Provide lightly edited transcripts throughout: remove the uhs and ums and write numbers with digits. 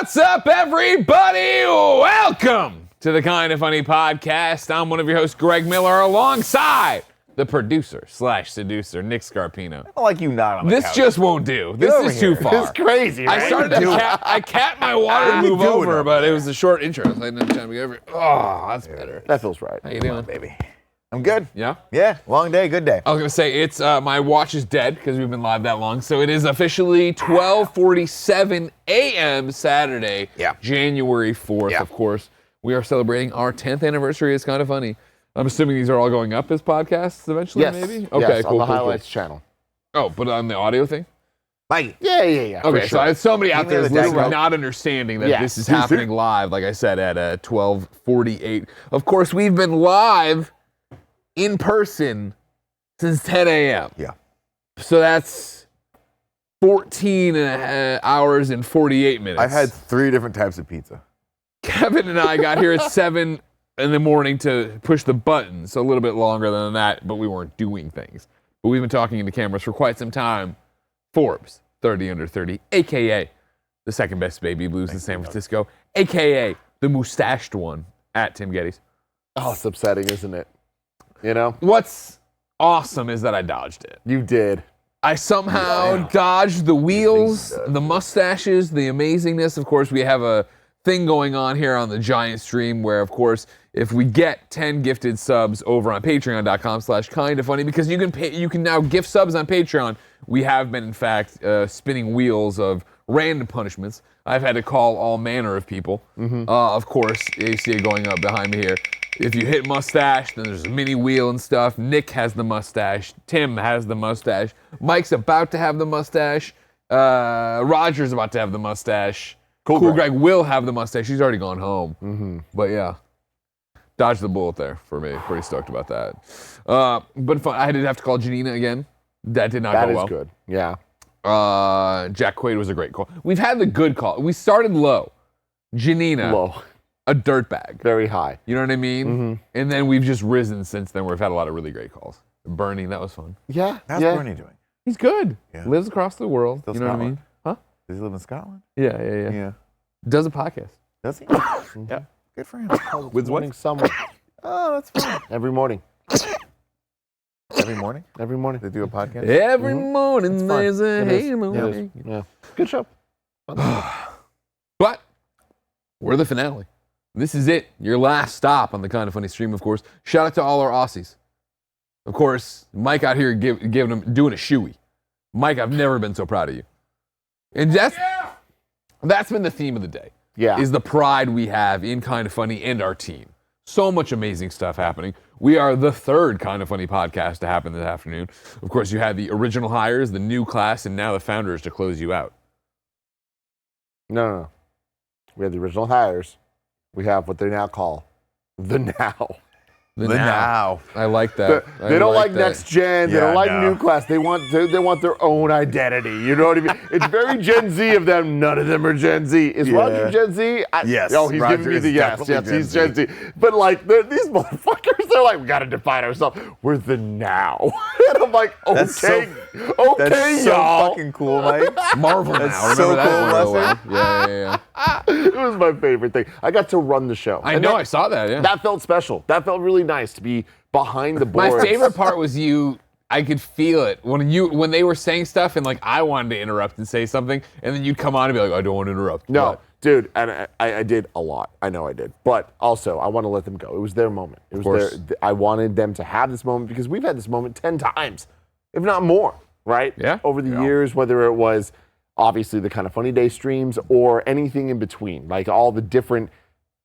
What's up, everybody? Welcome to the Kind of Funny podcast. I'm one of your hosts, Greg Miller, alongside the producer/seducer, Nick Scarpino. I don't like you not on the couch. This just won't do. This is too far. It's crazy, right? I started I capped my water to move over, but it was a short intro. So I didn't have time to get over. Oh, that's better. That feels right. How you doing, baby? I'm good. Yeah? Yeah, long day, good day. I was going to say, it's my watch is dead because we've been live that long. So it is officially 12:47 a.m. Saturday, January 4th, of course. We are celebrating our 10th anniversary. It's kind of funny. I'm assuming these are all going up as podcasts eventually, maybe? Okay, yes, cool, on the highlights channel. Oh, but on the audio thing? Like, yeah. Okay, so I had somebody out there Email listening the not understanding that this is happening live, like I said, at 12:48. Of course, we've been live in person since 10 a.m. Yeah. So that's 14 hours and 48 minutes. I've had 3 different types of pizza. Kevin and I got here at 7 in the morning to push the button, so a little bit longer than that, but we weren't doing things. But we've been talking into cameras for quite some time. Forbes, 30 under 30, a.k.a. the second best baby blues in San Francisco, a.k.a. the mustached one at Tim Geddes. Oh, it's upsetting, isn't it? You know? What's awesome is that I dodged it. You did. I somehow dodged the wheels, the mustaches, the amazingness. Of course, we have a thing going on here on the giant stream where, of course, if we get 10 gifted subs over on patreon.com/kindafunny, because you can now gift subs on Patreon. We have been, in fact, spinning wheels of random punishments. I've had to call all manner of people. Of course, you see it going up behind me here. If you hit mustache, then there's a mini wheel and stuff. Nick has the mustache. Tim has the mustache. Mike's about to have the mustache. Roger's about to have the mustache. Cool Greg will have the mustache. He's already gone home. But yeah, dodged the bullet there for me. Pretty stoked about that. But fun. I did have to call Janina again. That did not go well. That is good. Yeah. Jack Quaid was a great call. We've had the good call. We started low. Janina. Low. A dirtbag. Very high. You know what I mean? And then we've just risen since then. We've had a lot of really great calls. Bernie, that was fun. Yeah. How's Bernie doing? He's good. Yeah. Lives across the world. Still you know what I mean? Huh? Does he live in Scotland? Yeah. Does a podcast. Does he? Yeah. Good for him. With morning summer. Oh, that's fun. Every morning. Every morning? Every morning. They do a podcast? Every morning It's fun. there's a It is. halo. Yeah. Good show. But we're the finale. This is it. Your last stop on the Kind of Funny stream, of course. Shout out to all our Aussies. Of doing a shoey. Mike, I've never been so proud of you. And that's been the theme of the day. Yeah. Is the pride we have in Kind of Funny and our team. So much amazing stuff happening. We are the third Kind of Funny podcast to happen this afternoon. Of course, you had the original hires, the new class, and now the founders to close you out. No. We have the original hires. We have what they now call the now. The now. I like that. They don't like that. next gen. They don't like new class. They want their own identity. You know what I mean? It's very Gen Z of them. None of them are Gen Z. Is Roger Gen Z? Yes. Oh, he's Roger giving me is the yes. definitely Yes, he's Gen Z. But like these motherfuckers, they're like, we got to define ourselves. We're the now. And I'm like, okay, That's so y'all. fucking cool, Mike. Marvel That's now. so Remember that cool, one? Leslie. Yeah. It was my favorite thing. I got to run the show. I know, I saw that, yeah. That felt special. That felt really nice to be behind the boards. My favorite part was I could feel it when they were saying stuff and like I wanted to interrupt and say something, and then you'd come on and be like, I don't want to interrupt. No, dude, and I did a lot. I know I did. But also, I want to let them go. It was their moment. It was I wanted them to have this moment because we've had this moment 10 times, if not more, right? Yeah. Over the years, whether it was obviously the Kind of Funny Day streams or anything in between, like all the different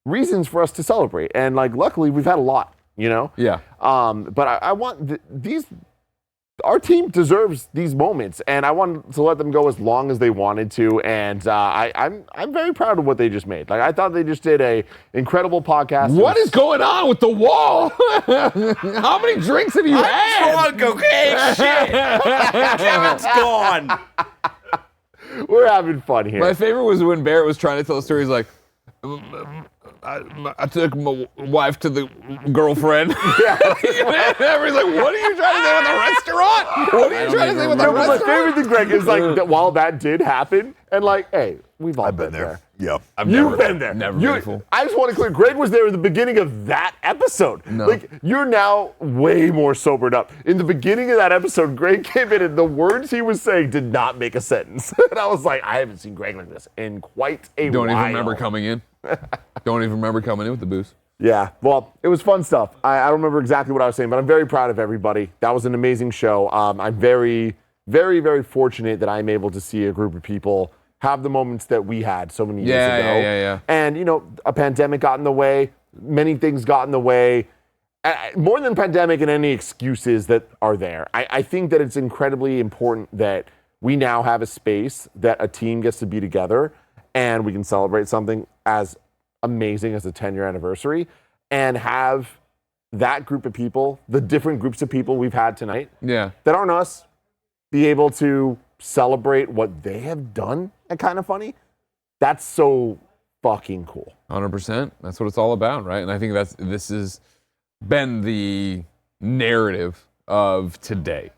reasons for us to celebrate. And like, luckily, we've had a lot, you know? Yeah. But I want these. Our team deserves these moments, and I wanted to let them go as long as they wanted to. And I'm very proud of what they just made. Like I thought they just did a incredible podcast. What is going on with the wall? How many drinks have you had? I'm drunk, okay? Shit. Kevin's gone. We're having fun here. My favorite was when Barrett was trying to tell a story. He's like, I took my wife to the girlfriend. Everybody's like, what are you trying to say about the restaurant? What are you trying to say about the No, but my restaurant? favorite thing, Greg, is like that while that did happen, and like, hey, we've all been there. Yep. You've been there. Never been full. I just want to clear. Greg was there at the beginning of that episode. No. Like, you're now way more sobered up. In the beginning of that episode, Greg came in and the words he was saying did not make a sentence. And I was like, I haven't seen Greg like this in quite a while. Don't even remember coming in. Don't even remember coming in with the booze. Yeah, well, it was fun stuff. I don't remember exactly what I was saying, but I'm very proud of everybody. That was an amazing show. I'm very, very, very fortunate that I'm able to see a group of people have the moments that we had so many years ago. Yeah. And, you know, a pandemic got in the way. Many things got in the way. More than pandemic and any excuses that are there. I think that it's incredibly important that we now have a space that a team gets to be together and we can celebrate something as amazing as a 10-year anniversary and have that group of people, the different groups of people we've had tonight that aren't us, be able to celebrate what they have done at Kind of Funny. That's so fucking cool. 100%. That's what it's all about, right? And I think this has been the narrative of today.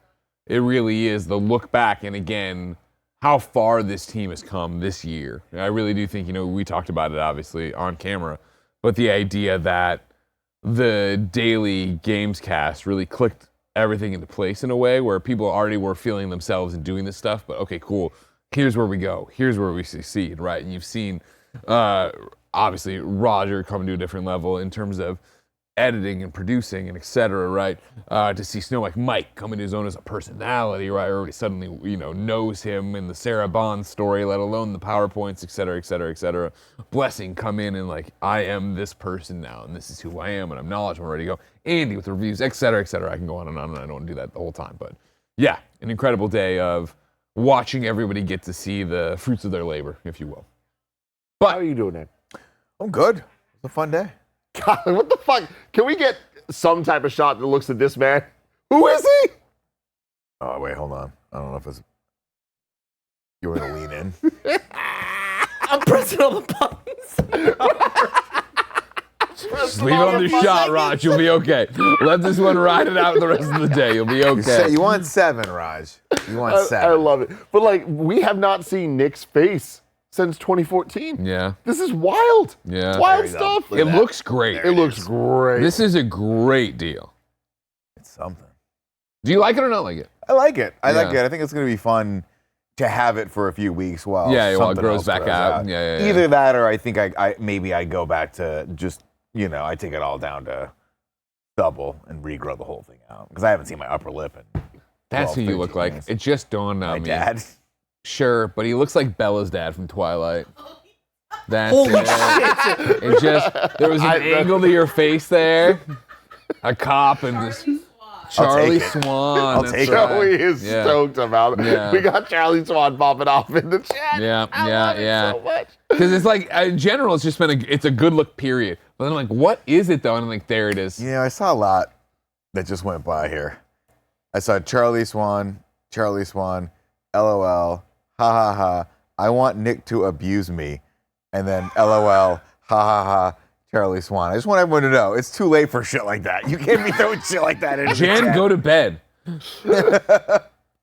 It really is the look back and again, how far this team has come this year. I really do think, we talked about it obviously on camera, but the idea that the daily games cast really clicked everything into place in a way where people already were feeling themselves and doing this stuff, but okay, cool. Here's where we go. Here's where we succeed, right? And you've seen, obviously, Roger come to a different level in terms of editing and producing and et cetera, right? To see Snow like Mike come into his own as a personality, right? Everybody suddenly, knows him in the Sarah Bond story, let alone the PowerPoints, et cetera, et cetera, et cetera. Blessing come in and like, I am this person now, and this is who I am, and I'm knowledge, I'm ready to go. Andy with reviews, et cetera, et cetera. I can go on and on, and I don't want to do that the whole time, but yeah, an incredible day of watching everybody get to see the fruits of their labor, if you will. But how are you doing, Nick? I'm good. It's a fun day. God, what the fuck? Can we get some type of shot that looks at this man? Who is he? Oh, wait, hold on. I don't know if it's... You want to lean in? I'm pressing all the buttons. just leave it on the shot, Raj. You'll be okay. Let this one ride it out the rest of the day. You'll be okay. You want 7, Raj. You want 7. I love it. But like, we have not seen Nick's face since 2014. Yeah. This is wild. Yeah. Wild There you go. stuff. Look It at that. looks great. There It looks great. This is a great deal. It's something. Do you like it or not like it? I like it. I like Yeah. it. I think it's going to be fun to have it for a few weeks while while it something grows else back grows out. Yeah. Either that or I think I maybe I go back to just, I take it all down to double and regrow the whole thing out. Because I haven't seen my upper lip in That's 12, who you 13 look like. years. It just dawned on My me. dad. Sure, but he looks like Bella's dad from Twilight. That's Holy it. It just, there was an angle to your face there. A cop and this Charlie take it. Swan. I'll that's take it. right. Joey is Yeah. stoked about it. Yeah. We got Charlie Swan popping off in the chat. Yeah, I yeah, love it yeah. so much. Because it's like, in general, it's just been it's a good look period. But then I'm like, what is it though? And I'm like, there it is. I saw a lot that just went by here. I saw Charlie Swan, LOL, ha ha ha, I want Nick to abuse me, and then LOL, ha ha ha, Charlie Swan. I just want everyone to know, it's too late for shit like that. You can't be throwing shit like that in Jen, the chat. go to bed.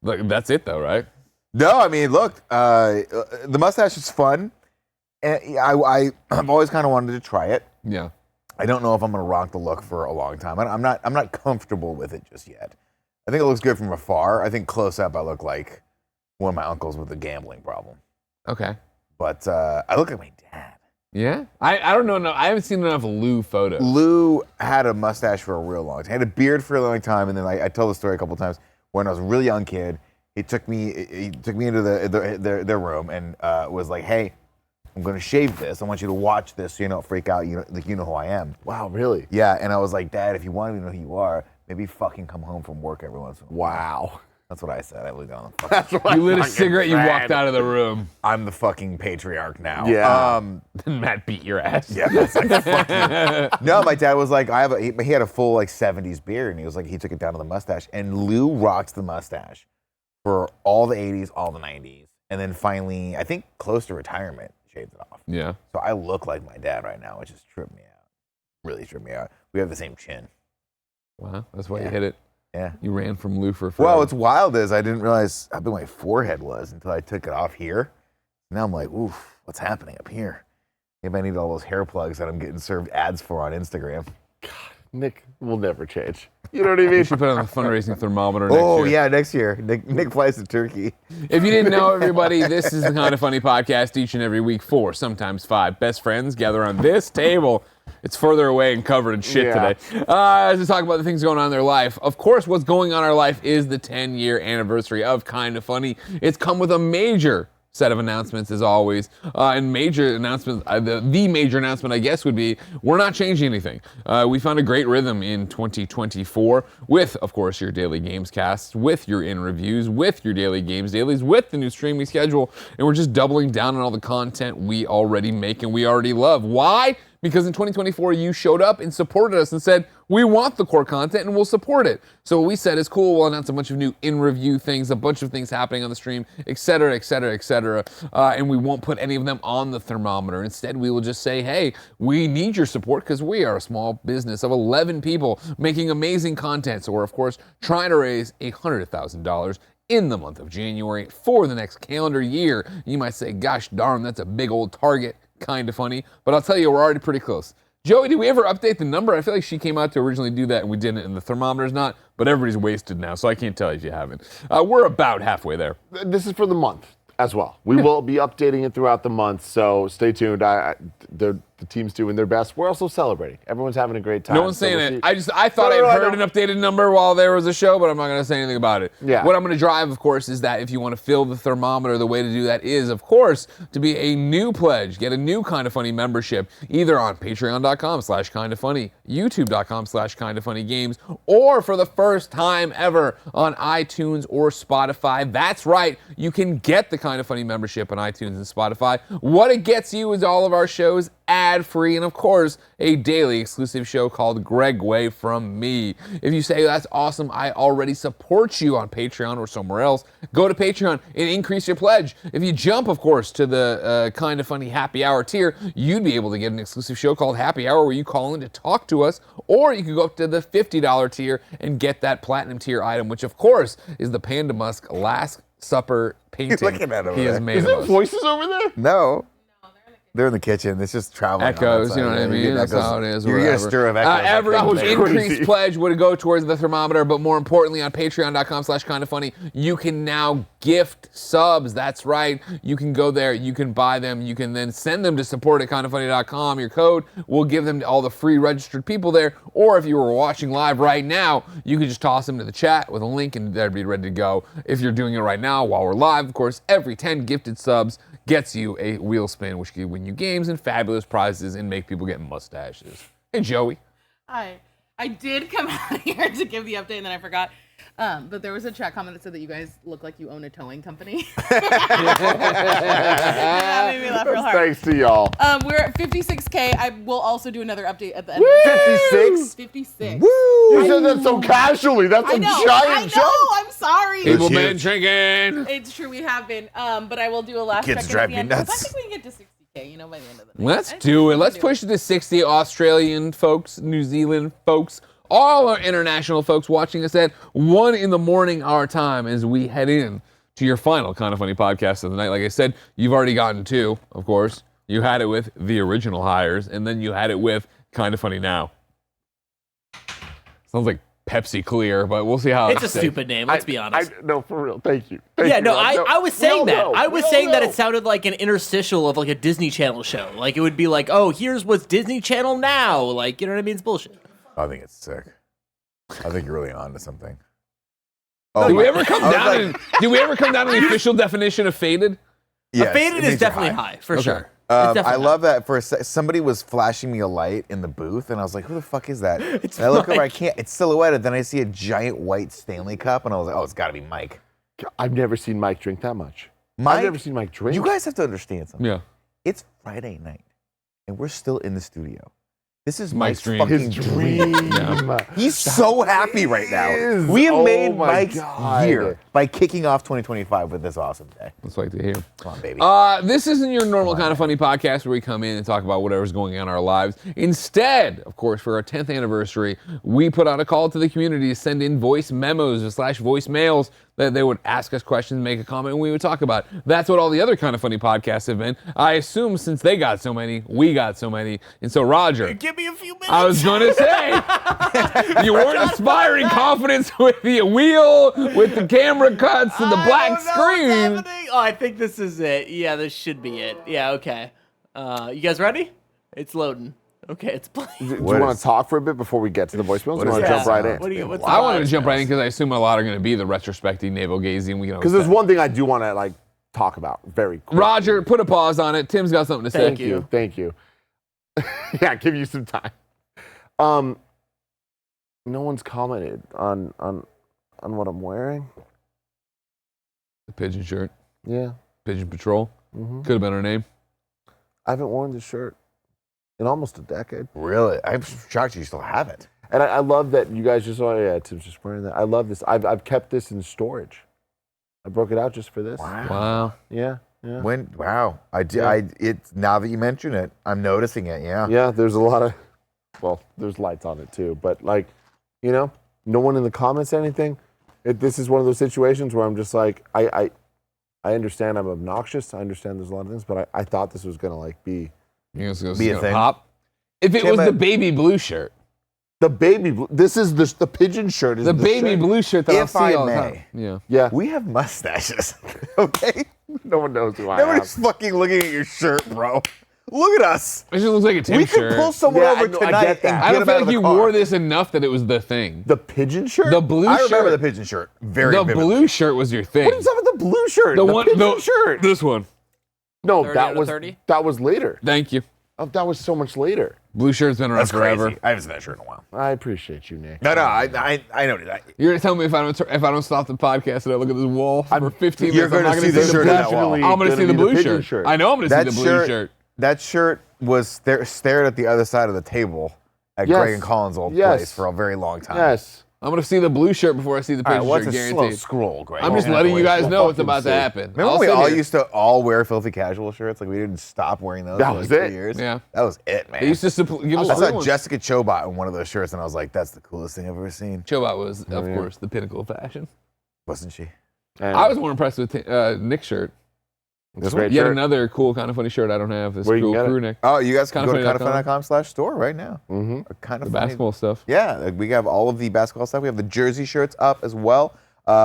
Like, that's it though, right? No, I mean, look, the mustache is fun. And I've always kind of wanted to try it. Yeah. I don't know if I'm going to rock the look for a long time. I'm not comfortable with it just yet. I think it looks good from afar. I think close up I look like one of my uncles with a gambling problem. Okay. But I look like my dad. Yeah? I don't know. No, I haven't seen enough Lou photos. Lou had a mustache for a real long time. He had a beard for a long time, and then I told the story a couple times. When I was a really young kid, he took me into their room and was like, "Hey, I'm going to shave this. I want you to watch this so you don't freak out. You know who I am." Wow, really? Yeah, and I was like, "Dad, if you want me to know who you are, maybe fucking come home from work every once in a while." Wow. That's what I said. I looked down the fucking. That's what You lit a fucking cigarette, you said. walked out of the room. I'm the fucking patriarch now. Yeah. Then Matt beat your ass. Yeah, that's like fuck you. No, my dad was like, he had a full like 70s beard, and he was like, he took it down to the mustache, and Lou rocked the mustache for all the 80s, all the 90s, and then finally, I think close to retirement, shades off. Yeah. So I look like my dad right now, which just tripped me out. Really tripped me out. We have the same chin. Wow. That's why you hit it. Yeah. You ran from Lufer. Well, what's wild is I didn't realize how big my forehead was until I took it off here. Now I'm like, oof, what's happening up here? Maybe I need all those hair plugs that I'm getting served ads for on Instagram. Nick will never change. You know what I mean? You should put on the fundraising thermometer next year. Oh, yeah, next year. Nick flies to Turkey. If you didn't know, everybody, this is the Kind of Funny podcast each and every week. 4, sometimes 5 best friends gather on this table. It's further away and covered in shit today. As we talk about the things going on in their life. Of course, what's going on in our life is the 10-year anniversary of Kind of Funny. It's come with a major set of announcements, as always. And major announcement, the major announcement, I guess, would be we're not changing anything. We found a great rhythm in 2024 with, of course, your daily games casts, with your in-reviews, with your daily games dailies, with the new streaming schedule, and we're just doubling down on all the content we already make and we already love. Why? Because in 2024, you showed up and supported us and said, we want the core content and we'll support it. So what we said is cool, we'll announce a bunch of new in-review things, a bunch of things happening on the stream, et cetera, et cetera, et cetera. And we won't put any of them on the thermometer. Instead, we will just say, hey, we need your support because we are a small business of 11 people making amazing content. So we're, of course, trying to raise $100,000 in the month of January for the next calendar year. You might say, gosh darn, that's a big old target. Kind of funny, but I'll tell you, we're already pretty close. Joey, did we ever update the number? I feel like she came out to originally do that and we didn't, and the thermometer's not, but everybody's wasted now, so I can't tell you if you haven't. We're about halfway there. This is for the month as well. We will be updating it throughout the month, so stay tuned. The team's doing their best. We're also celebrating. Everyone's having a great time. No one's saying it. I thought I'd heard an updated number while there was a show, but I'm not going to say anything about it. Yeah. What I'm going to drive, of course, is that if you want to fill the thermometer, the way to do that is, of course, to be a new pledge. Get a new Kind of Funny membership, either on patreon.com/kindoffunny, youtube.com/kindoffunnygames, or for the first time ever on iTunes or Spotify. That's right. You can get the Kind of Funny membership on iTunes and Spotify. What it gets you is all of our shows ad-free, and of course, a daily exclusive show called Greg Way from me. If you say, that's awesome, I already support you on Patreon or somewhere else, go to Patreon and increase your pledge. If you jump, of course, to the Kind of Funny Happy Hour tier, you'd be able to get an exclusive show called Happy Hour where you call in to talk to us, or you could go up to the $50 tier and get that Platinum tier item, which, of course, is the Panda Musk Last Supper painting looking at over he has there. made Is of there us. voices over there? No. They're in the kitchen. It's just traveling. Echoes, outside. you know what I You're mean? getting That's echoes. how it is. You're getting a whatever. stir of echoes. Every That was increased crazy. pledge would go towards the thermometer, but more importantly, on patreon.com/kindoffunny, you can now gift subs. That's right. You can go there, you can buy them, you can then send them to support@kindoffunny.com. Your code will give them to all the free registered people there, or if you were watching live right now, you can just toss them to the chat with a link and they'd be ready to go. If you're doing it right now while we're live, of course, every 10 gifted subs gets you a wheel spin, which can win you games and fabulous prizes and make people get mustaches. Hey, Joey. Hi. I did come out here to give the update and then I forgot. But there was a chat comment that said that you guys look like you own a towing company. That made me laugh real hard. Thanks to y'all. We're at 56K. I will also do another update at the end. 56? 56. You said that so casually. That's I a know. giant jump. I'm sorry. People huge. been drinking. It's true, we have been. But I will do a last Kids check drive at the me end. 'cause I nuts. think we can get to 60K, by the end of the night. Let's I think do we it. can Let's do push it to 60. Australian folks, New Zealand folks, all our international folks watching us at 1 a.m. our time as we head in to your final Kind of Funny podcast of the night. Like I said, you've already gotten 2, of course. You had it with The Original Hires, and then you had it with Kind of Funny Now. Sounds like Pepsi Clear, but we'll see how It's a stays. stupid name, let's be honest. No, for real. Thank you. Yeah, no, I was saying that. I was saying that it it sounded like an interstitial of like a Disney Channel show. Like it would be like, oh, here's what's Disney Channel now. Like, you know what I mean? It's bullshit. I think it's sick. I think you're really on to something. Do we ever come I was down? like- Do we ever come down to the official definition of faded? Yes, Faded it is makes it definitely high, for Okay. sure. I It's definitely love that for somebody was flashing me a light in the booth, and I was like, "Who the fuck is that?" It's and I look over, I Mike. can't. It's silhouetted. Then I see a giant white Stanley cup, and I was like, "Oh, it's got to be Mike." I've never seen Mike drink that much. Mike, I've never seen Mike drink. You guys have to understand something. Yeah. It's Friday night, and we're still in the studio. This is Mike's Mike's dream. fucking His dream. He's so happy right now. is. We have Oh made my Mike's God. year. by kicking off 2025 with this awesome day. That's like to hear. Come on, baby. This isn't your normal kind of funny podcast where we come in and talk about whatever's going on in our lives. Instead, of course, for our 10th anniversary, we put out a call to the community to send in voice memos / voicemails that they would ask us questions, make a comment, and we would talk about. That's what all the other kind of funny podcasts have been. I assume since they got so many, we got so many. And so, Roger, Give me a few minutes. I was going to say, you weren't inspiring confidence with the wheel, with the camera cuts, and the black I don't know what's screen. happening. Oh, I think this is it. Yeah, this should be it. Yeah, okay. You guys ready? It's loading. Okay, it's playing. Do you What want is- to talk for a bit before we get to the voicemails? What Or is want to that jump right sound? in? What do you? What's I the wanted to jump right in voicemails? because I assume a lot are going to be the retrospective navel gazing. We can Because there's one thing I do want to like talk about very quickly. Roger, put a pause on it. Tim's got something to say. Thank you. Thank you. Yeah, give you some time. No one's commented on what I'm wearing. The pigeon shirt, Yeah. Pigeon Patrol. hmm Could have been our name. I haven't worn this shirt in almost a decade. Really? I'm shocked you still have it. And I love that you guys just, oh yeah, Tim's just wearing that. I love this. I've kept this in storage. I broke it out just for this. Wow. Yeah, yeah. Wow. It's now that you mention it, I'm noticing it. Yeah. Yeah, there's a lot of, well, there's lights on it too. But like, you know, no one in the comments said anything. This is one of those situations where I'm just like, I understand I'm obnoxious. I understand there's a lot of things, but I thought this was gonna like be You guys gonna Be a gonna thing. pop? If it Tim, was the baby blue shirt, the baby blue. This is the pigeon shirt. Is the baby shirt. blue shirt that I'll If see I all the may. time. Yeah. Yeah. We have mustaches. Okay? No one knows who I am. Nobody's fucking looking at your shirt, bro. Look at us. It just looks like a Tim We shirt. could pull someone Yeah, over I know, I tonight get that. and I get don't him feel out of like the you car. wore this enough that it was the thing. The pigeon shirt. The blue I shirt. remember the pigeon shirt very the vividly. blue shirt was your thing. What is up with the blue shirt? The The one, pigeon shirt. This one. No, 30 out that of was 30? that was later. Thank you. Oh, that was so much later. Blue shirt's been around That's forever. crazy. I haven't seen that shirt in a while. I appreciate you, Nick. No, I know that. You're gonna tell me if I don't stop the podcast and I look at this wall for 15 You're minutes, I'm not gonna gonna see the see shirt the on that blue wall. shirt. I'm gonna see the blue shirt. I know I'm gonna see That the blue shirt, shirt. that shirt was stared at the other side of the table at Yes. Greg and Colin's old Yes. place for a very long time. Yes. I'm gonna see the blue shirt before I see the All right, pigeon what's shirt, a slow guaranteed. scroll, Greg? I'm just Oh, letting you boy. guys know what's fucking about to see. happen. Remember I'll when we sit all here. used to all wear filthy casual shirts? Like we didn't stop wearing those That for was like 2 it. years. Yeah. That was it, man. They used to give us I free saw ones. Jessica Chobot in one of those shirts, and I was like, "That's the coolest thing I've ever seen." Chobot was, of yeah. course, the pinnacle of fashion. Wasn't she? And I was more impressed with Nick's shirt. this great Yet shirt. another cool kind of funny shirt I don't have. This Where you cool can get it? crew neck. Oh, you guys can go to Kindafunny.com. kindafunny.com/store right now. Mm-hmm. Kind The of funny. basketball stuff. Yeah, like we have all of the basketball stuff. We have the jersey shirts up as well.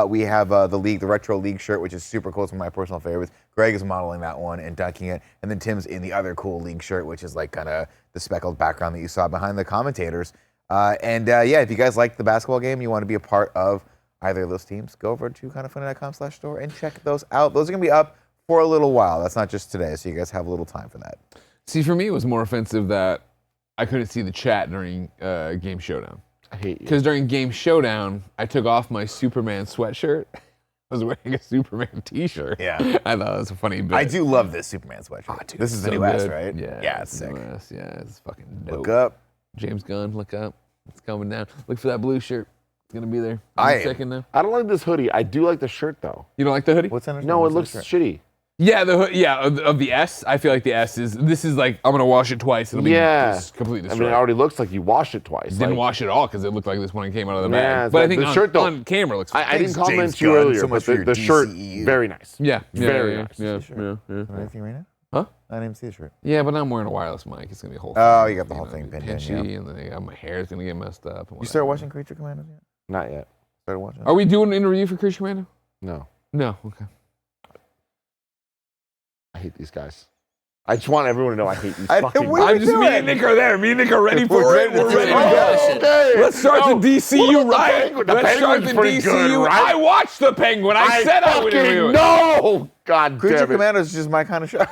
We have the retro league shirt, which is super cool. It's one of my personal favorites. Greg is modeling that one and dunking it, and then Tim's in the other cool league shirt, which is like kind of the speckled background that you saw behind the commentators. Yeah, if you guys like the basketball game, you want to be a part of either of those teams, go over to kindafunny.com/store and check those out. Those are gonna be up for a little while. That's not just today, so you guys have a little time for that. See, for me, it was more offensive that I couldn't see the chat during Game Showdown. I hate you. Because during Game Showdown, I took off my Superman sweatshirt. I was wearing a Superman T-shirt. Yeah. I thought it was a funny bit. I do love this Superman sweatshirt. Dude, This is the so new S, good. right? Yeah, Yeah, it's sick. new S. Yeah, it's fucking dope. Look up. James Gunn, look up. It's coming down. Look for that blue shirt. It's gonna be there. I Any am- second now. I don't like this hoodie. I do like the shirt though. You don't like the hoodie? What's under? No, it what's looks under shitty. Yeah, of the S. I feel like the S is. This is like I'm gonna wash it twice. It'll be Yeah. just completely I destroyed. mean, it already looks like you washed it twice. Didn't Like, wash it all because it looked like this when it came out of the Yeah, bag. But I the think on, shirt, though, on camera looks. I didn't Thanks, compliment James you Gunn. earlier, So but much for the your shirt, DCEU. very nice. yeah, very yeah, nice. yeah, Sure. yeah, yeah. Can I see right now? Huh? I didn't even see the shirt. Yeah, but now I'm wearing a wireless mic. It's gonna be a whole. Oh, thing, you got the whole thing pinned in, pinchy, yeah. and then I got my hair's gonna get messed up. And You started whatever. watching Creature Commandos yet? Not yet. Started watching? Are we doing an interview for Creature Commando? No. No. Okay. I hate these guys. I just want everyone to know I hate these I- fucking what are I'm we just me doing? and Nick are there. Me and Nick are ready for We're it. ready to We're do ready to it. go. Okay. Let's start Oh, the DCU what about the right. Penguin? The Let's start Penguin's the pretty good, DCU. right? I watched the Penguin. I said I would fucking review it. no. God Creature damn it. Commandos is just my kind of show.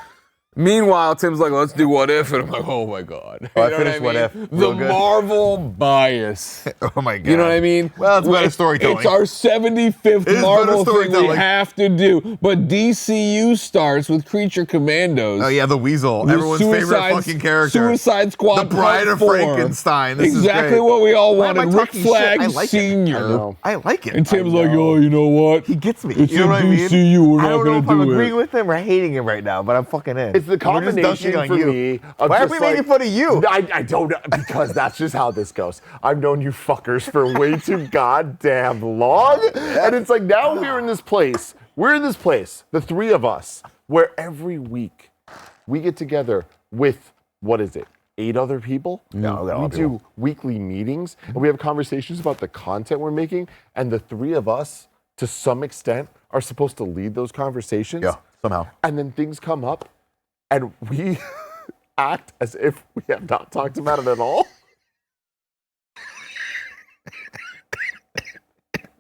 Meanwhile, Tim's like, let's do What If, and I'm like, oh my god. Oh, I You know finished What If. The Real good. Marvel bias. Oh my god. You know what I mean? Well, it's better storytelling. It's our 75th better Marvel thing we storytelling. have to do. But DCU starts with Creature Commandos. Oh yeah, the Weasel. The Everyone's favorite fucking character. Suicide Squad. The Bride Part of 4. Frankenstein. This exactly is great. what we all Why am I wanted. Rick talking shit? Flag I like it. Sr. I like it. And Tim's I like, know. oh, you know what? He gets me. It's you know in what I mean? DCU. We're I not don't know going if to I'm do agreeing it. with him or hating him right now, but I'm fucking in. It's the We're just combination dunking on for you. me of Why are just we like, making fun of you? I don't know, because that's just how this goes. I've known you fuckers for way too goddamn long. And it's like now we're in this place. We're in this place, the three of us, where every week we get together with, what is it, 8 other people? No, they're all we people. do weekly meetings and we have conversations about the content we're making. And the three of us, to some extent, are supposed to lead those conversations. Yeah, somehow. And then things come up and we act as if we have not talked about it at all.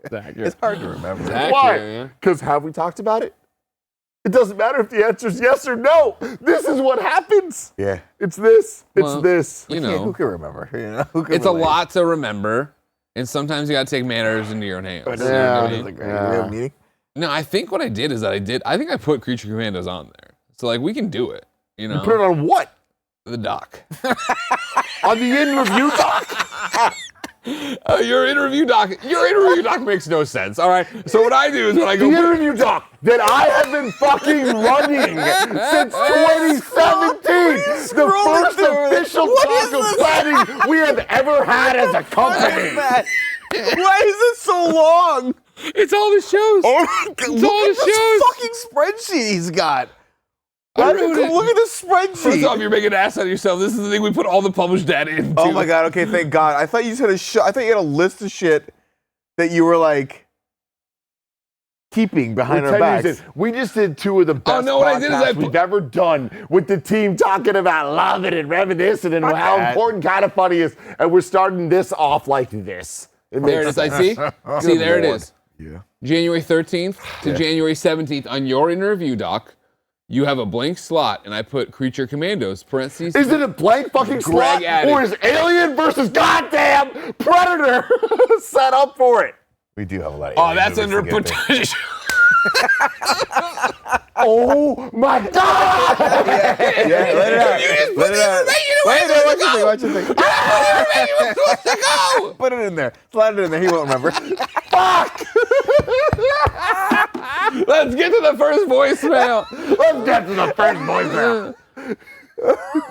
It's hard to remember. Why? Because have we talked about it? It doesn't matter if the answer is yes or no. This is what happens. Yeah. It's this. It's Well, this. You Yeah, who know, can remember? You know, who can it's a relate? lot to remember. And sometimes you got to take matters into your own hands. You know Yeah. what I It's mean? like, we have a meeting? No, I think what I did is I think I put Creature Commandos on there. So, like, we can do it. You know? Put it on what? the doc. On the in-review doc? Your interview doc makes no sense. All right. So what I do is when I The go, interview doc that I have been fucking running since 2017. The first official doc of planning we have ever had as a company. Why is it so long? it's all the shows. Oh my god! It's Look all at the this shows. fucking spreadsheet he's got. I wrote it. Look at this First spreadsheet. off, you're making an ass out of yourself. This is the thing we put all the published data into. Oh my god! Okay, thank God. I thought you just had I thought you had a list of shit that you were like keeping behind We're our 10 years backs. in. We just did 2 of the best no, what I did is I podcasts we've ever done with the team talking about loving and reminiscing and Fuck how that. important kind of funny is. And we're starting this off like this. It There it makes is. I sense. see. See, there it Lord. is. Yeah. January 13th to January 17th on your interview doc. You have a blank slot, and I put Creature Commandos, parentheses. Is it a blank fucking slot added. or is Alien versus goddamn Predator set up for it? We do have a lot of Oh, alien that's movies under to get to. potential. Oh my god! Yeah, let it out. Let it out. Watch your thing. Put it in there. Slide it in there. He won't remember. Let's get to the first voicemail. Let's get to the first voicemail.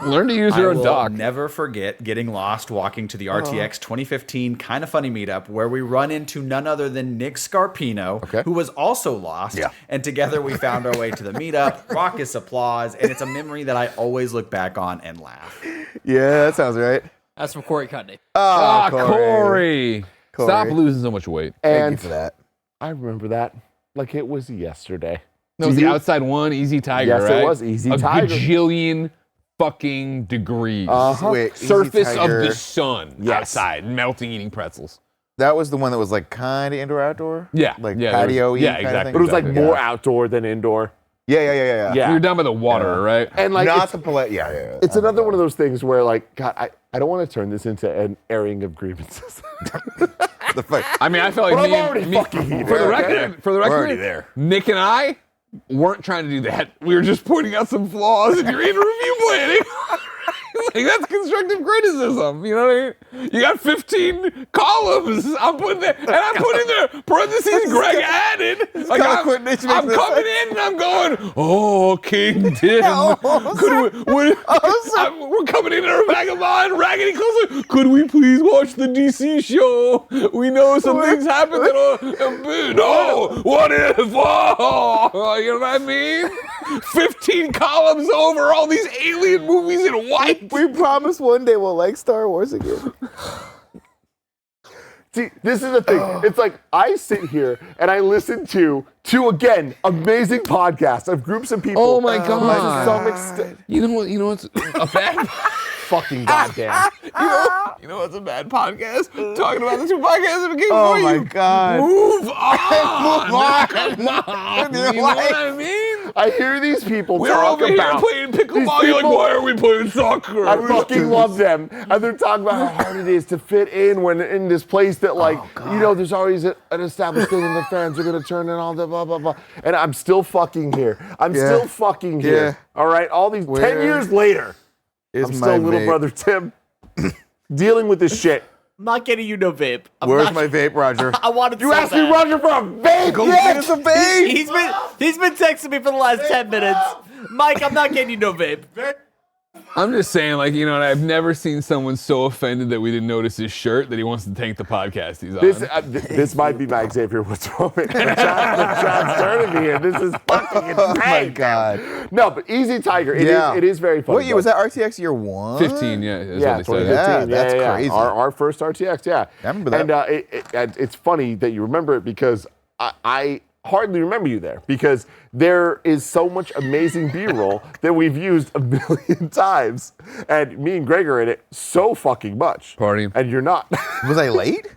Learn to use I your own will doc. never forget getting lost walking to the RTX 2015 Kind of Funny meetup where we run into none other than Nick Scarpino, who was also lost. Yeah. And together we found our way to the meetup, raucous applause, and it's a memory that I always look back on and laugh. Yeah, that sounds right. That's from Corey Cudney. Ah, Corey. Corey. Stop losing so much weight. Thank you And for that. I remember that like it was yesterday. That was the outside one, Easy Tiger, Yes, it right? was Easy a Tiger. gajillion fucking degrees. Wait, Easy Surface Tiger. of the sun outside, melting, eating pretzels. That was the one that was like kind of indoor outdoor? Yeah, Like yeah, there was- patio-y yeah, kind exactly. of thing? But it was like Exactly. more outdoor than indoor. Yeah. Yeah. You're down by the water, right? And like Not it's, the palette. Yeah. it's another one of those things where like, God, I don't want to turn this into an airing of grievances. The fuck. I mean, I felt like But I'm me, already and, me fucking heated. for the Okay. record, We're already there. Nick and I weren't trying to do that. We were just pointing out some flaws in your interview planning. Like, that's constructive criticism. You know what I mean? You got 15 columns. I'm putting there, and I'm putting there parentheses Greg added. Like I'm coming in and I'm going, oh, King Tim. We're coming in our vagabond, raggedy clothes. Could we please watch the DC show? We know some things happen that no, what if? Oh, you know what I mean? 15 columns over all these alien movies in white. We promise one day we'll like Star Wars again. See, this is the thing. It's like I sit here and I listen to again amazing podcasts of groups of people. Oh my To God. some extent, You know what's a bad fucking goddamn. you know what's a bad podcast? Talking about the two podcasts that became Oh for my you. God. Move on. Move on. Come on. You know what I mean? I hear these people We're talk over here about playing pickleball. You're like, why are we playing soccer? I fucking love them. And they're talking about how hard it is to fit in when in this place that, like, there's always an established thing and the fans are going to turn in all the blah, blah, blah. And I'm still fucking here. I'm still fucking here. All right? All these 10 years later, I'm still little brother Tim dealing with this shit. I'm not getting you no vape. Where's my vape, Roger? I wanted to You asked me, Roger, for a vape? Go get us a vape! He's been texting me for the last 10 minutes. Mike, I'm not getting you no vape. I'm just saying, like, I've never seen someone so offended that we didn't notice his shirt that he wants to tank the podcast he's on. This might be my Xavier Woods moment. John's turning me here. This is fucking insane. Oh my God. No, but Easy Tiger, it is very funny. What year was that? RTX year 1? 15, yeah. Is Yeah, what they 2015. said. Yeah, that's crazy. Our first RTX, yeah. I remember that. And it's funny that you remember it because I hardly remember you there because there is so much amazing B-roll that we've used a million times. And me and Greg are in it so fucking much. Party. And you're not. Was I late?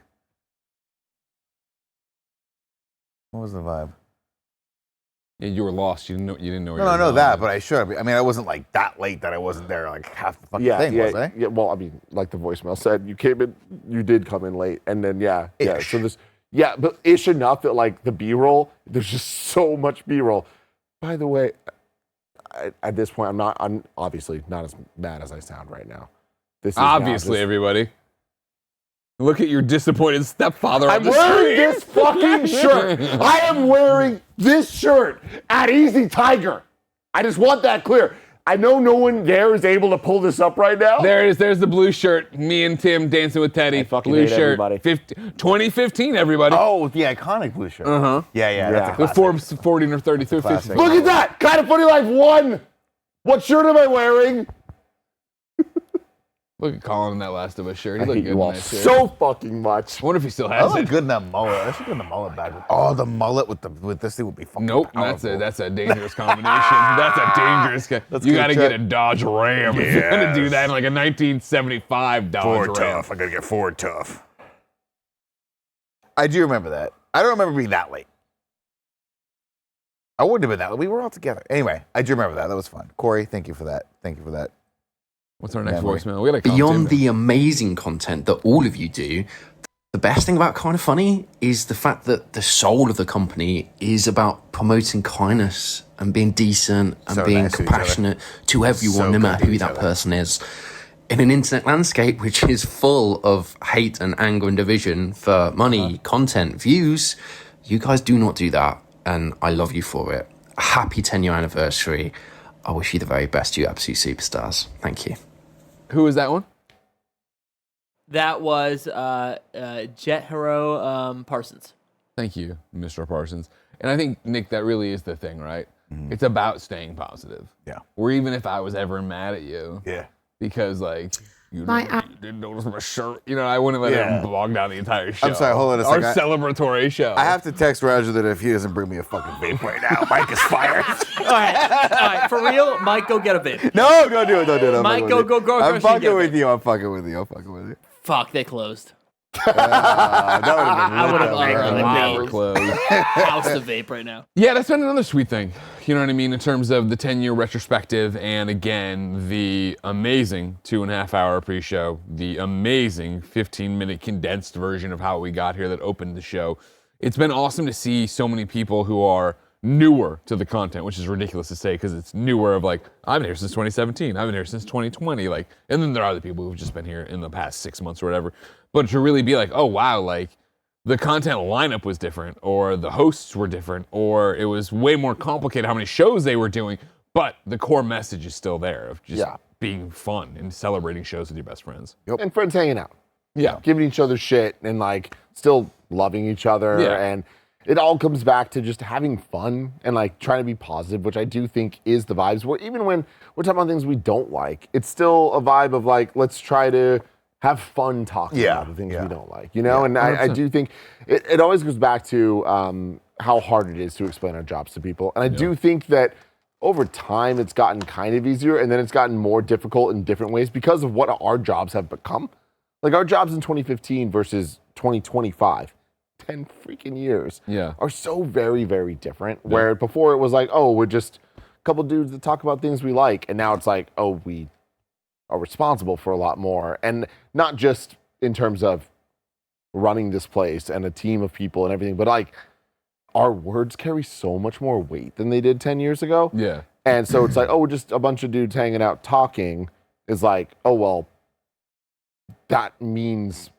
What was the vibe? Yeah, you were lost. You didn't know where you No, were I know going. that, but I should have. I mean, I wasn't like that late that I wasn't there like half the fucking thing, was I? Yeah, well, I mean, like the voicemail said, you did come in late. And then, yeah. Ish. So but ish enough that, like, the B-roll, there's just so much B-roll. By the way, at this point, I'm obviously not as mad as I sound right now. This is Obviously, everybody. Look at your disappointed stepfather I'm on the wearing screen. this fucking shirt. I am wearing this shirt at Easy Tiger. I just want that clear. I know no one there is able to pull this up right now. There it is. There's the blue shirt. Me and Tim dancing with Teddy. I fucking blue hate shirt. everybody. 2015, everybody. Oh, the iconic blue shirt. Uh-huh. Yeah, that's a The classic. Forbes 40 or 30 through 50. Classic. Look at that. Kind of Funny Life 1. What shirt am I wearing? Look at Colin in that Last of Us shirt. I He looked hate good you in all that shirt. so fucking much. I wonder if he still I has look it. good in that mullet. I should get the mullet back. Oh, the mullet with this thing would be fucking Nope, powerful. that's a dangerous combination. That's a dangerous. You got to get a Dodge Ram if you're gonna do that in like a 1975 Dodge Ford Ram. tough. I gotta get Ford tough. I do remember that. I don't remember being that late. I wouldn't have been that late. We were all together. Anyway, I do remember that. That was fun. Corey, thank you for that. Thank you for that. What's our next Memory. voicemail? We got Beyond the amazing content that all of you do, the best thing about Kind of Funny is the fact that the soul of the company is about promoting kindness and being decent and So being nice to each other. compassionate to everyone, So no good matter to who each that other. person is. In an internet landscape which is full of hate and anger and division for money, content, views, you guys do not do that, and I love you for it. Happy 10-year anniversary. I wish you the very best, you absolute superstars. Thank you. Who is that one? That was Jet Hero Parsons. Thank you, Mr. Parsons. And I think, Nick, that really is the thing, right? It's about staying positive. Yeah. Or even if I was ever mad at you, Yeah. because like you didn't notice my shirt, I wouldn't let it bog down the entire show. I'm sorry, hold on a Our second. celebratory show. I have to text Roger that if he doesn't bring me a fucking vape right now, Mike is fired. All right, for real, Mike, go get a vape. No, don't do it. Don't do it. I'm Mike, fucking with go, you. go, go, I'm go, fucking get with it. you. I'm fucking with you. I'm fucking with you. Fuck, they closed. That would have been I would have Never literally closed. house the vape right now. Yeah, that's been another sweet thing. You know what I mean? In terms of the 10-year retrospective, and again, the amazing 2.5-hour pre-show, the amazing 15-minute condensed version of how we got here that opened the show. It's been awesome to see so many people who are newer to the content, which is ridiculous to say because it's newer of like, I've been here since 2017, I've been here since 2020, like, and then there are other people who've just been here in the past 6 months or whatever. But to really be like, oh wow, like, the content lineup was different, or the hosts were different, or it was way more complicated how many shows they were doing, but the core message is still there of just being fun and celebrating shows with your best friends. And friends hanging out. Yeah. Giving each other shit and like still loving each other. Yeah. And it all comes back to just having fun and like trying to be positive, which I do think is the vibes. Where even when we're talking about things we don't like, it's still a vibe of like, let's try to have fun talking about the things we don't like, And I do think it always goes back to how hard it is to explain our jobs to people. And I do think that over time it's gotten kind of easier and then it's gotten more difficult in different ways because of what our jobs have become. Like our jobs in 2015 versus 2025, 10 freaking years, are so very, very different. Where before it was like, oh, we're just couple dudes that talk about things we like, and now it's like, oh, we are responsible for a lot more, and not just in terms of running this place and a team of people and everything, but like our words carry so much more weight than they did 10 years ago. Yeah. And so it's like, oh, we're just a bunch of dudes hanging out talking is like, oh, well, that means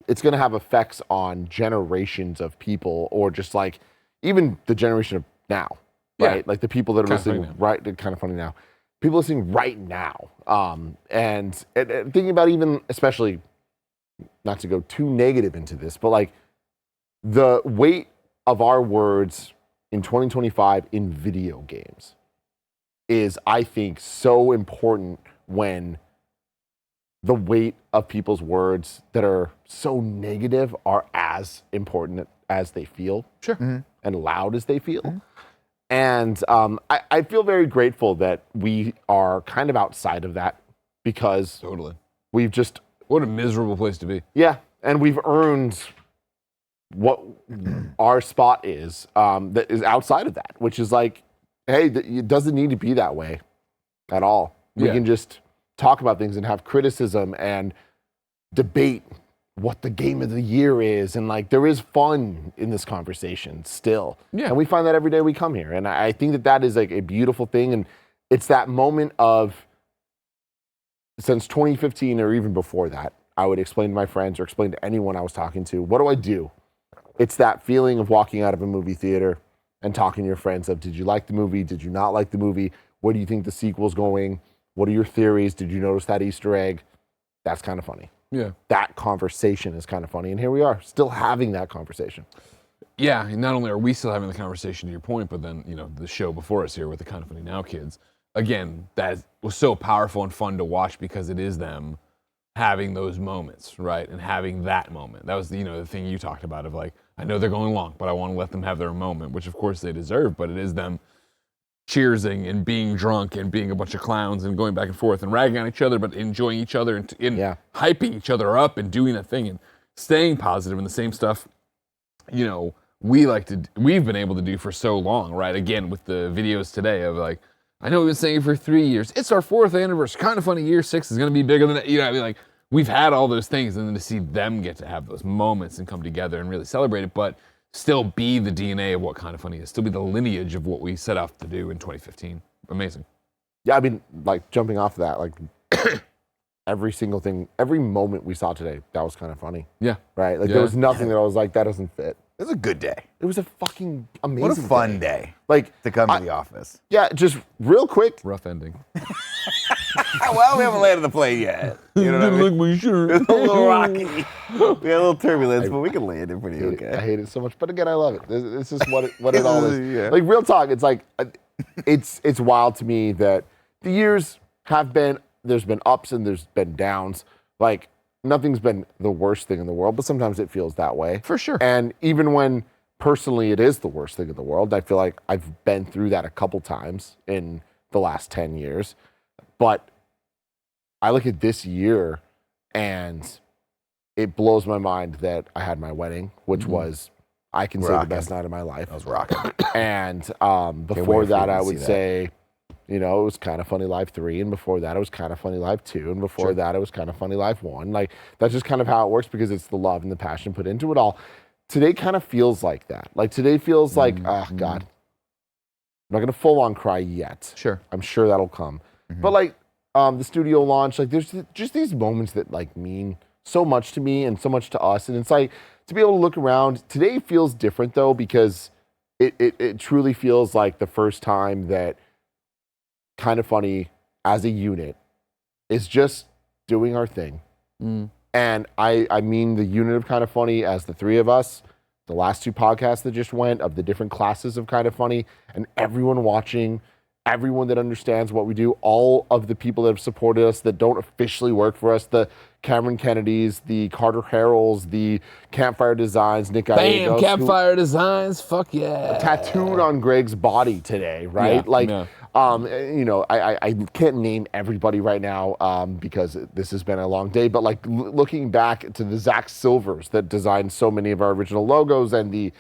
it's going to have effects on generations of people, or just like even the generation of now, right? Yeah. Like the people that are Kinda funny listening, now. right? They're kind of funny now. People listening right now. And thinking about even, especially, not to go too negative into this, but like the weight of our words in 2025 in video games is, I think, so important when the weight of people's words that are so negative are as important as they feel. Sure. And loud as they feel. And I feel very grateful that we are kind of outside of that, because Totally. we've just, What a miserable place to be. yeah, and we've earned what our spot is, that is outside of that, which is like, hey, it doesn't need to be that way at all. We Yeah. can just talk about things and have criticism and debate what the game of the year is. And like, there is fun in this conversation still. Yeah. And we find that every day we come here. And I think that that is like a beautiful thing. And it's that moment of, since 2015 or even before that, I would explain to my friends or explain to anyone I was talking to, what do I do? It's that feeling of walking out of a movie theater and talking to your friends of, did you like the movie? Did you not like the movie? Where do you think the sequel's going? What are your theories? Did you notice that Easter egg? That's kind of funny. Yeah. That conversation is kind of funny. And here we are, still having that conversation. Yeah, and not only are we still having the conversation to your point, but then, the show before us here with the Kind of Funny Now kids, again, that was so powerful and fun to watch, because it is them having those moments, right? And having that moment. That was, the thing you talked about of like, I know they're going long, but I want to let them have their moment, which of course they deserve, but it is them cheersing and being drunk and being a bunch of clowns and going back and forth and ragging on each other, but enjoying each other and hyping each other up and doing that thing and staying positive, and the same stuff, we've been able to do for so long, right? Again, with the videos today of like, I know we've been saying it for 3 years. It's our 4th anniversary. Kind of Funny year 6 is going to be bigger than that. Like, we've had all those things, and then to see them get to have those moments and come together and really celebrate it, but still be the DNA of what Kind of Funny is, still be the lineage of what we set out to do in 2015. Amazing. Yeah, I mean, like, jumping off of that, like, every single thing, every moment we saw today, that was kind of funny. Yeah. Right? Like, Yeah. there was nothing that I was like, that doesn't fit. It was a good day. It was a fucking amazing What a fun day Like, to come to the office. yeah, just real quick. Rough ending. Well, we haven't landed the plane yet. You know what I mean? my shirt. It's a little rocky. We had a little turbulence, but we can land it pretty I okay. hate it so much, but again, I love it. This is what it all is. Yeah. Like, real talk, it's like, it's wild to me that the years have been, there's been ups and there's been downs. Like, nothing's been the worst thing in the world, but sometimes it feels that way. For sure. And even when personally it is the worst thing in the world, I feel like I've been through that a couple times in the last 10 years. But I look at this year and it blows my mind that I had my wedding, which was, I can say, the best night of my life. I was rocking. And before wait for that, you I to would see that. say, it was Kind of Funny Live 3, and before that, it was Kind of Funny Live 2, and before that, it was Kind of Funny Live 1. Like, that's just kind of how it works, because it's the love and the passion put into it all. Today kind of feels like that. Like, today feels like, oh, God. I'm not going to full on cry yet. Sure. I'm sure that'll come. But, like, the studio launch, like, there's just these moments that, like, mean so much to me and so much to us. And it's like, to be able to look around, today feels different, though, because it truly feels like the first time that Kind of Funny as a unit is just doing our thing. And I mean the unit of Kind of Funny as the three of us, the last 2 podcasts that just went, of the different classes of Kind of Funny, and everyone watching, everyone that understands what we do, all of the people that have supported us that don't officially work for us, the Cameron Kennedys, the Carter Harrells, the Campfire Designs, Nick Bam, Gallegos, Campfire Designs, fuck yeah. tattooed on Greg's body today, right? Yeah, like, yeah. I can't name everybody right now because this has been a long day, but like looking back to the Zach Silvers that designed so many of our original logos, and the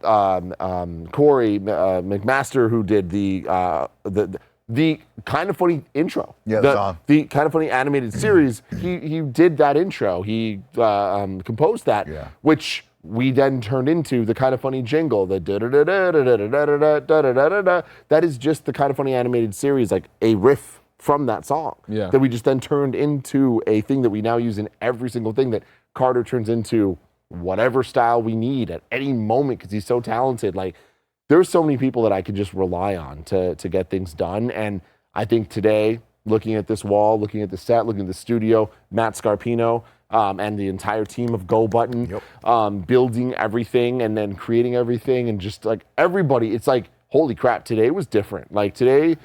Corey McMaster, who did the Kind of Funny intro. Yeah, the song. The Kind of Funny animated series. He did that intro. He composed that, which we then turned into the Kind of Funny jingle. The da da da da da da da da da da da da. That is just the Kind of Funny animated series, like a riff from that song. Yeah. That we just then turned into a thing that we now use in every single thing that Carter turns into whatever style we need at any moment because he's so talented. Like, there's so many people that I could just rely on to get things done. And I think today, looking at this wall, looking at the set, looking at the studio, Matt Scarpino, and the entire team of Go Button, building everything and then creating everything and just like everybody, it's like, holy crap, today was different. Like today,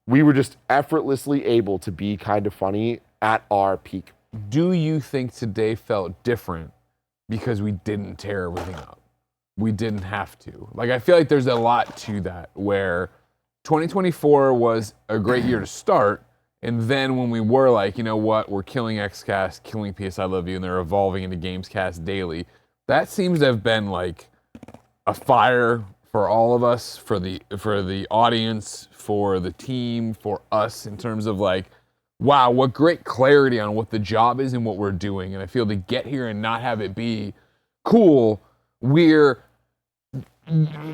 we were just effortlessly able to be kind of funny at our peak. Do you think today felt different because we didn't tear everything up? We didn't have to. Like, I feel like there's a lot to that where 2024 was a great year to start. And then when we were like, you know what, we're killing XCast, killing PS I Love You, and they're evolving into Gamescast Daily, that seems to have been like a fire for all of us, for the audience, for the team, for us in terms of like, wow, what great clarity on what the job is and what we're doing. And I feel to get here and not have it be cool, we're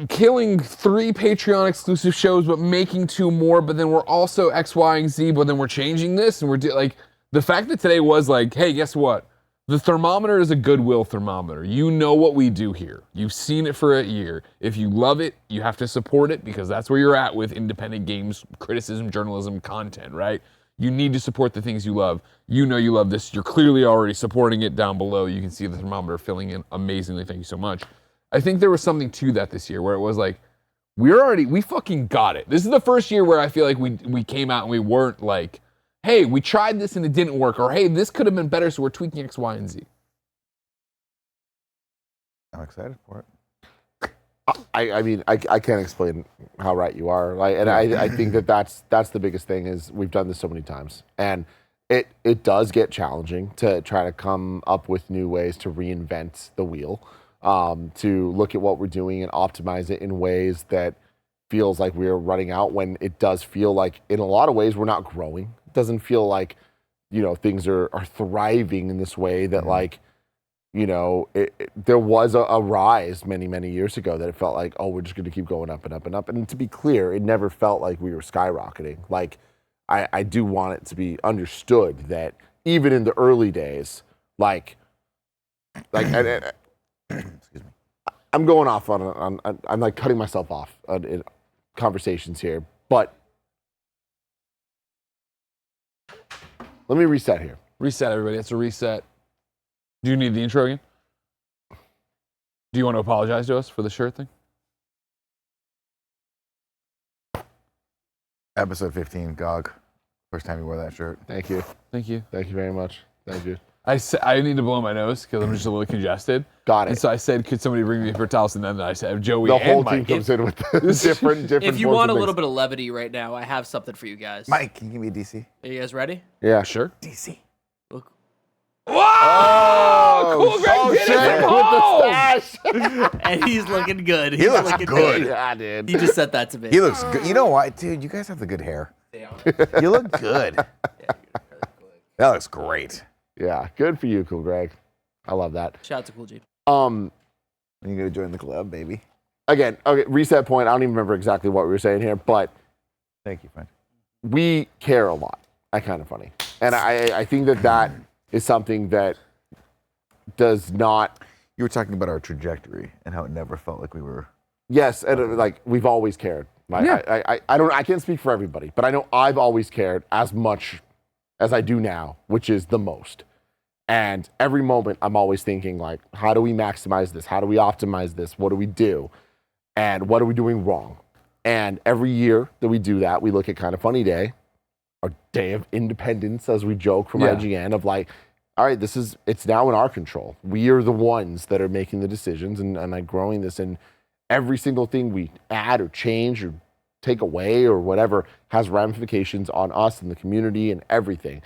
killing 3 Patreon exclusive shows, but making 2 more, but then we're also X, Y, and Z, but then we're changing this, and we're like, the fact that today was like, hey, guess what? The thermometer is a goodwill thermometer. You know what we do here. You've seen it for a year. If you love it, you have to support it because that's where you're at with independent games, criticism, journalism, content, right? You need to support the things you love. You know you love this. You're clearly already supporting it down below. You can see the thermometer filling in amazingly. Thank you so much. I think there was something to that this year where it was like, we fucking got it. This is the first year where I feel like we came out and we weren't like, hey, we tried this and it didn't work, or hey, this could have been better, so we're tweaking X, Y, and Z. I'm excited for it. I mean, I can't explain how right you are. Like, and I think that's the biggest thing is we've done this so many times. And it does get challenging to try to come up with new ways to reinvent the wheel, to look at what we're doing and optimize it in ways that feels like we're running out when it does feel like in a lot of ways we're not growing. It doesn't feel like, you know, things are thriving in this way that like, you know, there was a rise many, many years ago that it felt like, oh, we're just going to keep going up and up and up. And to be clear, it never felt like we were skyrocketing. Like, I do want it to be understood that even in the early days, like excuse me, I'm going off on I'm like cutting myself off in conversations here, but let me reset here. Reset, everybody. It's a reset. Do you need the intro again? Do you want to apologize to us for the shirt thing? Episode 15, GOG. First time you wore that shirt. Thank you. Thank you. Thank you very much. Thank you. I need to blow my nose because I'm just a little congested. Got it. And so I said, could somebody bring me a paper towels? And then I said, Joey The and whole team Mike. comes in with different If you forms want a of little things. bit of levity right now, I have something for you guys. Mike, can you give me a DC? Are you guys ready? Yeah. Sure. DC. Look. Whoa! Cool, Greg did it from home! With the stash. And he's looking good. He looks looking good. Yeah, dude. He just said that to me. He looks good. You know what, dude? You guys have the good hair. You look good. That looks great. Yeah, good for you, Cool Greg. I love that. Shout out to Cool G. When you gonna join the club, baby? Again, okay, reset point. I don't even remember exactly what we were saying here, but Thank you, friend. we care a lot at Kind of Funny. And I think that is something that does not. You were talking about our trajectory and how it never felt like we were. Yes, and like we've always cared. Like, Yeah. I can't speak for everybody, but I know I've always cared as much as I do now, which is the most. And every moment I'm always thinking like, how do we maximize this? How do we optimize this? What do we do? And what are we doing wrong? And every year that we do that, we look at Kind of Funny Day, our day of independence, as we joke from IGN, of like, all right, it's now in our control. We are the ones that are making the decisions and like growing this. And every single thing we add or change or take away or whatever has ramifications on us and the community and everything.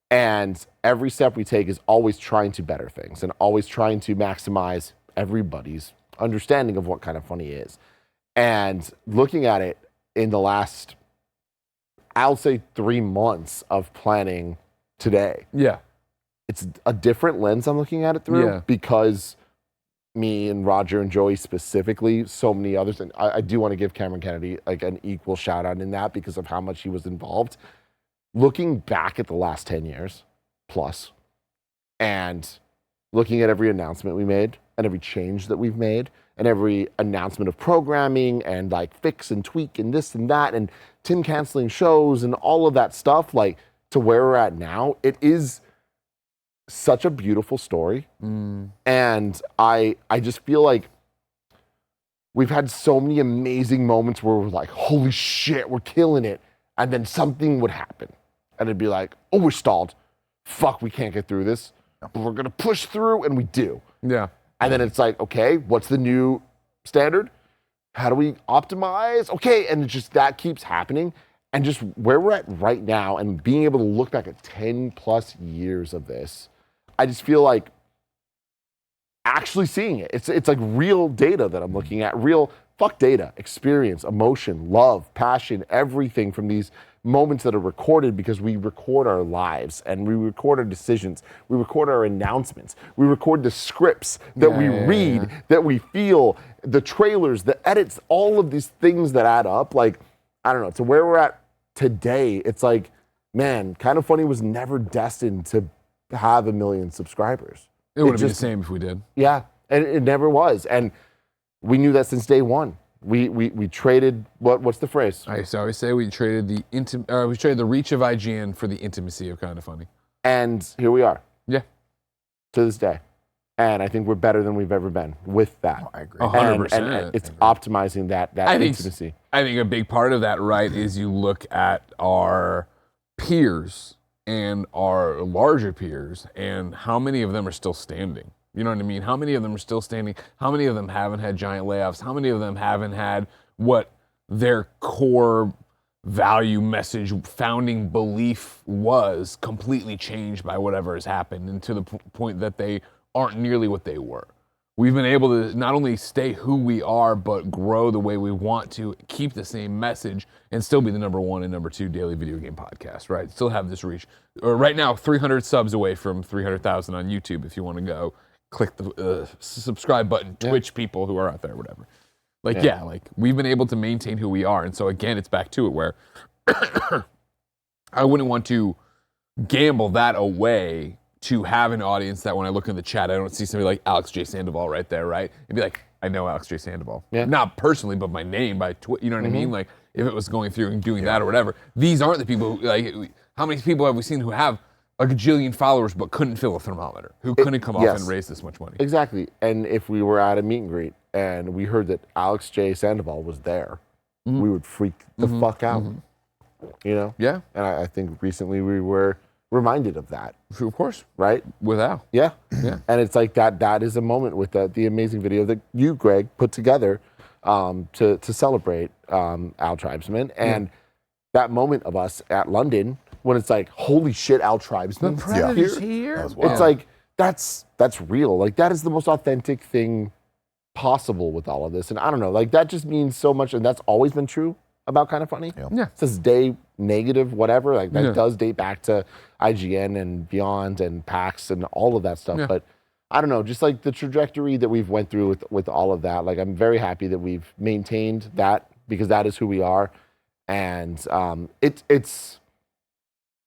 And every step we take is always trying to better things and always trying to maximize everybody's understanding of what Kind of Funny is. And looking at it in the last, I'll say 3 months of planning today, Yeah. it's a different lens I'm looking at it through Yeah. because me and Roger and Joey specifically, so many others, and I do want to give Cameron Kennedy like an equal shout out in that because of how much he was involved. Looking back at the last 10 years plus and looking at every announcement we made and every change that we've made and every announcement of programming and like fix and tweak and this and that and Tim canceling shows and all of that stuff, like to where we're at now, it is such a beautiful story. And I just feel like we've had so many amazing moments where we're like, holy shit, we're killing it. And then something would happen. And it'd be like, oh, we're stalled. Fuck, we can't get through this. But we're gonna push through, and we do. Yeah. And then it's like, okay, what's the new standard? How do we optimize? Okay, and it's just that keeps happening. And just where we're at right now and being able to look back at 10 plus years of this, I just feel like actually seeing it. It's like real data that I'm looking at, real fuck data, experience, emotion, love, passion, everything from these moments that are recorded because we record our lives and we record our decisions, we record our announcements, we record the scripts that we read, that we feel, the trailers, the edits, all of these things that add up. Like, I don't know, to where we're at today, it's like, man, Kind of Funny was never destined to have 1 million subscribers. It would have been the just- same if we did. Yeah, and it never was. And we knew that since day one. We traded what's the phrase? I used to always say we traded the reach of IGN for the intimacy of Kind of Funny. And here we are. Yeah. To this day. And I think we're better than we've ever been with that. I agree. 100%. And it's optimizing that intimacy. I think a big part of that, right, is you look at our peers and our larger peers and how many of them are still standing. You know what I mean? How many of them are still standing? How many of them haven't had giant layoffs? How many of them haven't had what their core value message, founding belief was completely changed by whatever has happened, and to the point that they aren't nearly what they were? We've been able to not only stay who we are, but grow the way we want to, keep the same message, and still be the #1 and #2 daily video game podcast, right? Still have this reach. Right now, 300 subs away from 300,000 on YouTube if you want to go. Click the subscribe button, Twitch people who are out there, whatever. Like, like we've been able to maintain who we are. And so again, it's back to it where I wouldn't want to gamble that away to have an audience that when I look in the chat, I don't see somebody like Alex J. Sandoval right there, right? And be like, I know Alex J. Sandoval. Yeah. Not personally, but by name, by you know what I mean? Like, if it was going through and doing that or whatever. These aren't the people who, like, how many people have we seen who have a gajillion followers but couldn't fill a thermometer, who couldn't come off and raise this much money? Exactly. And if we were at a meet and greet and we heard that Alex J. Sandoval was there, we would freak the fuck out. You know? Yeah, And I think recently we were reminded of that, of course, right? with Al. Yeah. Yeah. And it's like that is a moment with the amazing video that you, Greg, put together to celebrate Al Tribesman. And that moment of us at London when it's like, holy shit, Al Tribesman. Predator's here. That was wild. It's like, that's real. Like, that is the most authentic thing possible with all of this. And I don't know, like, that just means so much. And that's always been true about Kind of Funny. Yeah. Since day negative, whatever, like that does date back to IGN and Beyond and PAX and all of that stuff. Yeah. But I don't know, just like the trajectory that we've went through with all of that, like I'm very happy that we've maintained that because that is who we are. And it's,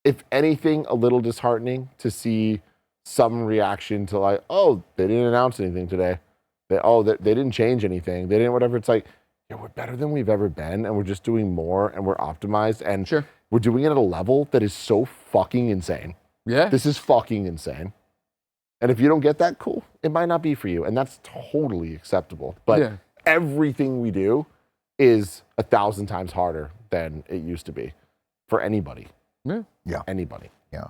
if anything, a little disheartening to see some reaction to like, oh, they didn't announce anything today. They didn't change anything. They didn't whatever. It's like, yeah, we're better than we've ever been, and we're just doing more, and we're optimized, and we're doing it at a level that is so fucking insane. Yeah. This is fucking insane. And if you don't get that, cool. It might not be for you, and that's totally acceptable. But everything we do is 1,000 times harder than it used to be for anybody. Yeah. Anybody. Yeah.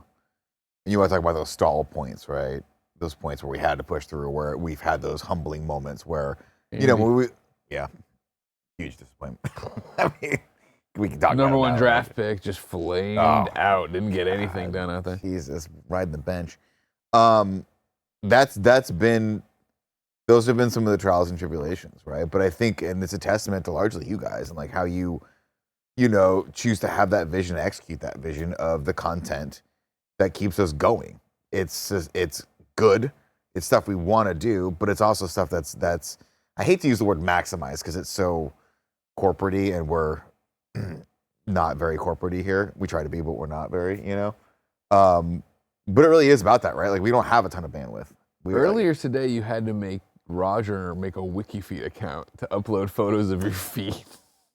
And you want to talk about those stall points, right? Those points where we had to push through, where we've had those humbling moments where, you know, when huge disappointment. I mean, we can talk about #1 it draft pick just flamed out. Didn't get anything done out there. Jesus, riding the bench. That's been those have been some of the trials and tribulations, right? But I think, and it's a testament to largely you guys and like how you choose to have that vision, execute that vision of the content that keeps us going. It's good. It's stuff we want to do, but it's also stuff that's I hate to use the word maximize because it's so corporate-y and we're not very corporate-y here. We try to be, but we're not very, but it really is about that, right? Like we don't have a ton of bandwidth. Earlier today, you had to make Roger make a WikiFeed account to upload photos of your feet.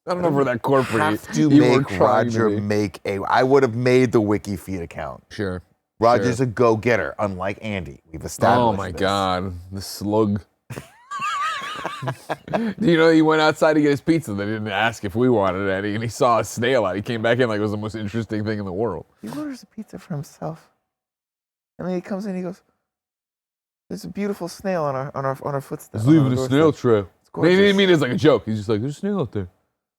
I don't know if we're that corporate. Have to make Roger make I would have made the WikiFeed account. Sure. Roger's a go-getter, unlike Andy. We've established Oh my this. God, the slug. He went outside to get his pizza. They didn't ask if we wanted any, and he saw a snail out. He came back in like it was the most interesting thing in the world. He orders a pizza for himself, and then he comes in. He goes, "There's a beautiful snail on our footstep." He's leaving a snail trail. He didn't mean it as like a joke. He's just like, "There's a snail out there.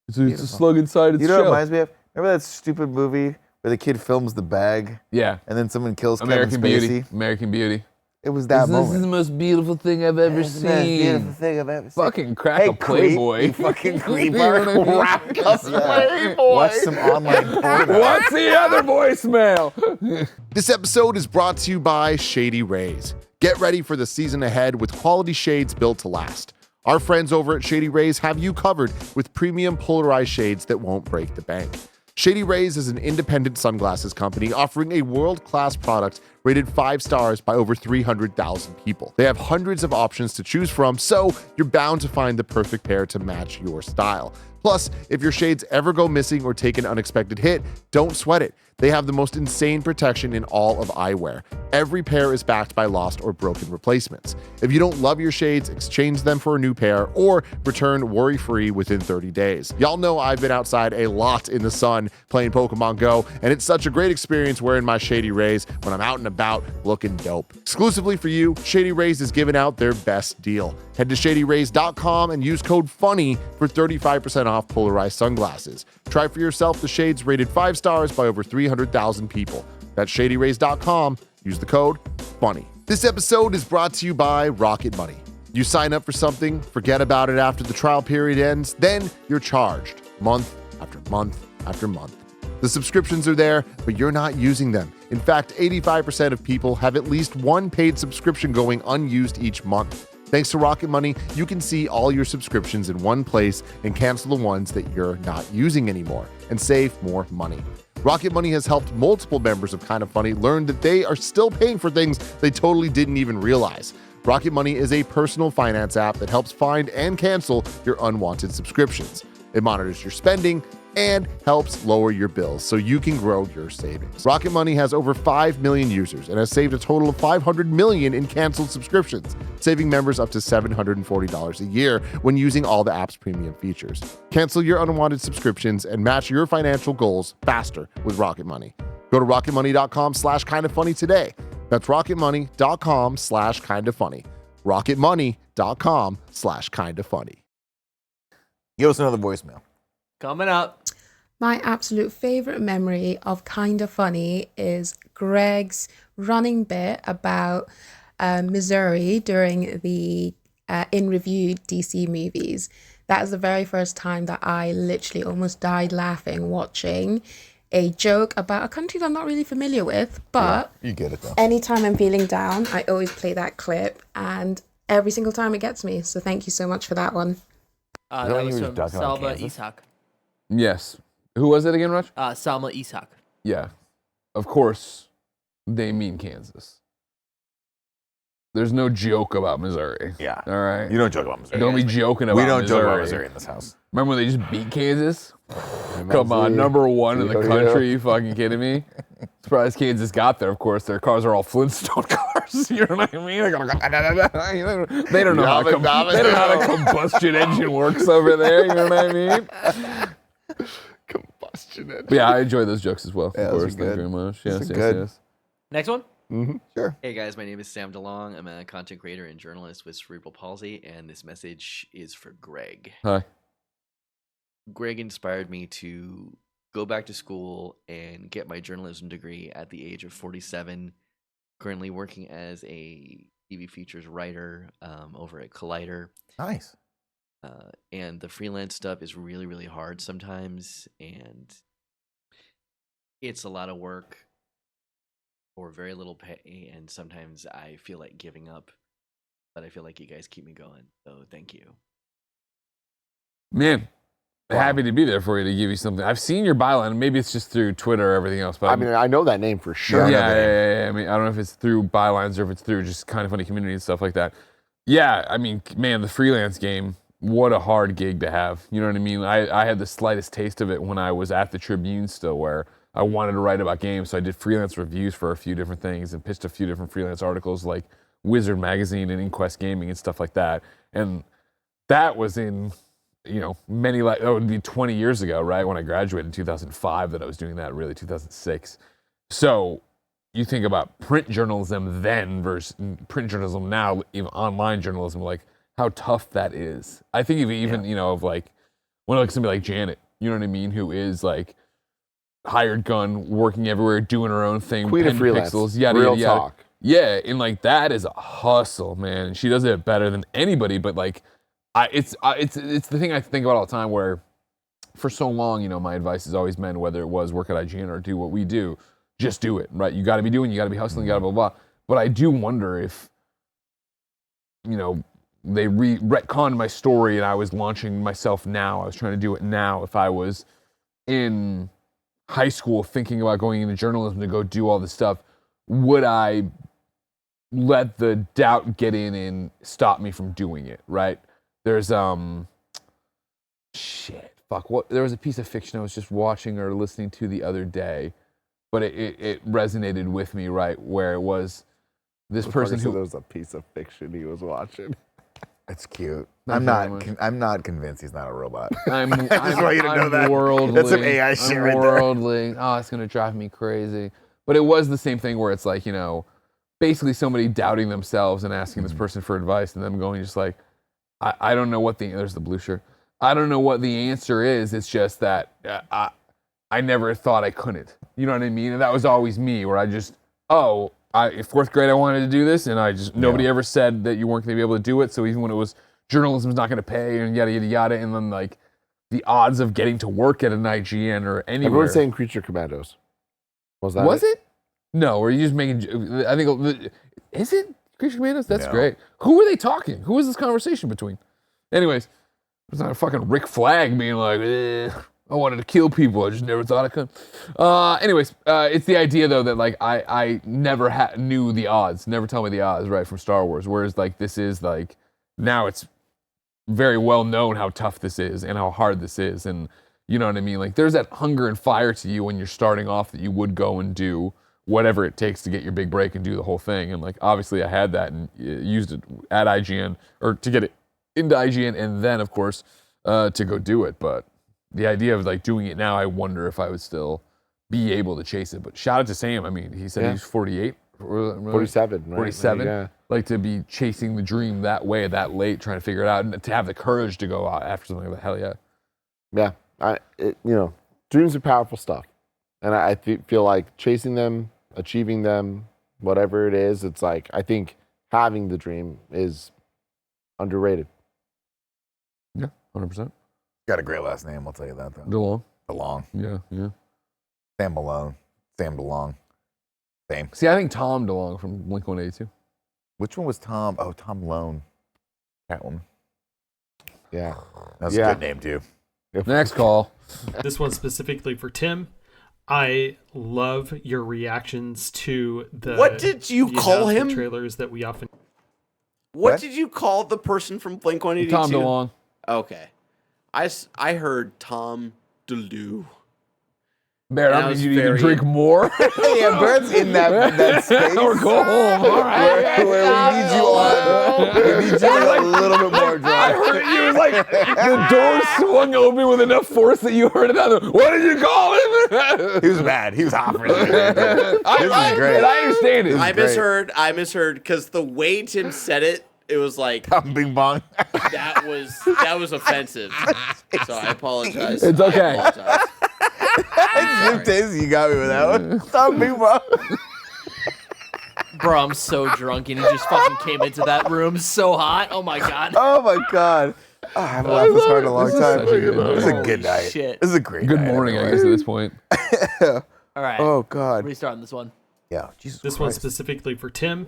It's a slug inside its You know shell." what it reminds me of? Remember that stupid movie where the kid films the bag? Yeah. And then someone kills American Kevin Spacey? Beauty. American Beauty. It was that moment. This is the most beautiful thing I've ever It's the most beautiful seen. thing I've ever seen. Fucking crack a creep, Playboy. you fucking creeper. Crack a Playboy. Watch some online porn. What's the other voicemail? This episode is brought to you by Shady Rays. Get ready for the season ahead with quality shades built to last. Our friends over at Shady Rays have you covered with premium polarized shades that won't break the bank. Shady Rays is an independent sunglasses company offering a world-class product rated 5 stars by over 300,000 people. They have hundreds of options to choose from, so you're bound to find the perfect pair to match your style. Plus, if your shades ever go missing or take an unexpected hit, don't sweat it. They have the most insane protection in all of eyewear. Every pair is backed by lost or broken replacements. If you don't love your shades, exchange them for a new pair or return worry-free within 30 days. Y'all know I've been outside a lot in the sun playing Pokemon Go, and it's such a great experience wearing my Shady Rays when I'm out and about looking dope. Exclusively for you, Shady Rays is giving out their best deal. Head to shadyrays.com and use code FUNNY for 35% off polarized sunglasses. Try for yourself the shades rated 5 stars by over 300,000 people. That's shadyrays.com. Use the code FUNNY. This episode is brought to you by Rocket Money. You sign up for something, forget about it after the trial period ends, then you're charged month after month after month. The subscriptions are there, but you're not using them. In fact, 85% of people have at least one paid subscription going unused each month. Thanks to Rocket Money, you can see all your subscriptions in one place and cancel the ones that you're not using anymore and save more money. Rocket Money has helped multiple members of Kind of Funny learn that they are still paying for things they totally didn't even realize. Rocket Money is a personal finance app that helps find and cancel your unwanted subscriptions. It monitors your spending and helps lower your bills so you can grow your savings. Rocket Money has over 5 million users and has saved a total of $500 million in canceled subscriptions, saving members up to $740 a year when using all the app's premium features. Cancel your unwanted subscriptions and match your financial goals faster with Rocket Money. Go to rocketmoney.com/kindoffunny today. That's rocketmoney.com/kindoffunny. rocketmoney.com/kindoffunny. Give us another voicemail. Coming up. My absolute favorite memory of Kinda Funny is Greg's running bit about Missouri during the In Review DC movies. That is the very first time that I literally almost died laughing watching a joke about a country that I'm not really familiar with, but You get it though. anytime I'm feeling down, I always play that clip, and every single time it gets me. So thank you so much for that one. That when was you were from talking about Salma Kansas? Ishak. Yes. Who was it again, Raj? Salma Ishak. Yeah. Of course, they mean Kansas. There's no joke about Missouri. Yeah. All right. You don't joke about Missouri. Don't be joking about We don't Missouri. joke about Missouri in this house. Remember when they just beat Kansas? Come on, number one in the country. You fucking kidding me? Surprised Kansas got there. Of course, their cars are all Flintstone cars. You know what I mean? They don't know how they don't know how the combustion engine works over there. You know what I mean? Combustion engine. But yeah, I enjoy those jokes as well. Yeah, of those are course, thank you good. very much. Those Yes, are yes, good. yes. Next one. Sure. Hey guys, my name is Sam DeLong. I'm a content creator and journalist with cerebral palsy, and this message is for Greg. Hi. Greg inspired me to go back to school and get my journalism degree at the age of 47. Currently working as a TV features writer over at Collider. Nice. And the freelance stuff is really, really hard sometimes, and it's a lot of work for very little pay, and sometimes I feel like giving up, but I feel like you guys keep me going, so thank you. Man, happy to be there for you to give you something. I've seen your byline. Maybe it's just through Twitter or everything else. But I mean, I know that name for sure. Yeah. I mean, I don't know if it's through bylines or if it's through just Kind of Funny community and stuff like that. Yeah, I mean, man, the freelance game, what a hard gig to have. You know what I mean? I had the slightest taste of it when I was at the Tribune still, where I wanted to write about games. So I did freelance reviews for a few different things and pitched a few different freelance articles like Wizard Magazine and Inquest Gaming and stuff like that. And that was in, that would be 20 years ago, right? When I graduated in 2005 that I was doing that, really 2006. So you think about print journalism then versus print journalism now, even online journalism, like how tough that is. I think even of like, when I look at somebody like Janet, you know what I mean, who is like hired gun, working everywhere, doing her own thing, Queen of freelance, pixels, real talk. Yeah, and like that is a hustle, man. And she does it better than anybody. But like, it's the thing I think about all the time. Where for so long, my advice has always been, whether it was work at IGN or do what we do, just do it, right? You got to be doing, you got to be hustling, you got to blah blah. But I do wonder if, they retconned my story and I was launching myself now. I was trying to do it now. If I was in high school thinking about going into journalism to go do all this stuff, would I let the doubt get in and stop me from doing it, right? There's there was a piece of fiction I was just watching or listening to the other day, but it resonated with me, right? Where it was this person who... There was a piece of fiction he was watching. It's cute. I'm not convinced he's not a robot. I just want you to know that. Worldly. That's some AI shit right worldly. Oh, it's going to drive me crazy. But it was the same thing where it's like, basically somebody doubting themselves and asking this person for advice and them going just like, I don't know what there's the blue shirt. I don't know what the answer is. It's just that I never thought I couldn't. You know what I mean? And that was always me, where I just, in fourth grade I wanted to do this, and nobody ever said that you weren't going to be able to do it. So even when it was journalism's not going to pay and yada yada yada, and then like the odds of getting to work at an IGN or anywhere. Everyone's saying Creature Commandos. Was it? No, or are you just making? I think is it Creature Commandos? That's great. Who were they talking? Who was this conversation between? Anyways, it's not a fucking Rick Flag being like, I wanted to kill people. I just never thought I could. Anyways, it's the idea though that like I never knew the odds. Never tell me the odds, right, from Star Wars. Whereas like this is like now it's very well known how tough this is and how hard this is, and you know what I mean. Like there's that hunger and fire to you when you're starting off that you would go and do whatever it takes to get your big break and do the whole thing. And like obviously I had that and used it at IGN or to get it into IGN, and then of course to go do it, but. The idea of like doing it now, I wonder if I would still be able to chase it. But shout out to Sam. I mean, he said he's 48. 47, right? 47. Yeah. Like to be chasing the dream that way, that late, trying to figure it out, and to have the courage to go out after something like that. Hell yeah. Yeah. Dreams are powerful stuff. And I feel like chasing them, achieving them, whatever it is, it's like, I think having the dream is underrated. Yeah, 100%. Got a great last name, I'll tell you that though. DeLong. DeLong. Yeah. Sam Malone. Sam DeLong. Same. See, I think Tom DeLong from Blink-182. Which one was Tom? Oh, Tom Lone. Catwoman. Yeah. That's a good name too. Next call. This one's specifically for Tim. I love your reactions to the What did you call him? Trailers that we often. What did you call the person from Blink-182? Tom DeLong. Okay. I heard Tom DeLue. Barrett, I'm going to need to drink more. Yeah, Barrett's in that space. Or go home. All right. Where we need you on. We need you a little bit more drunk. I heard you. It was like the door swung open with enough force that you heard it out. What did you call him? He was mad. He was hot for it. This is great. I understand it. I misheard because the way Tim said it, it was like Bing bong. that was offensive. So I apologize. It's okay. I apologize. You got me with that one. Stop Bing bong. Bro, I'm so drunk, and he just fucking came into that room so hot. Oh my god. Oh my god. Oh, I haven't laughed this hard in a long time. such a good This is a Holy good night. shit. This is a great Good night. morning, I everyone. guess, at this point. All right. Oh god. Restarting this one. Yeah. Jesus This one Christ. specifically for Tim.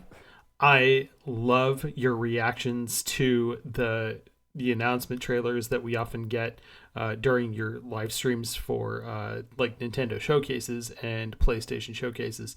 I love your reactions to the announcement trailers that we often get during your live streams for like Nintendo showcases and PlayStation showcases,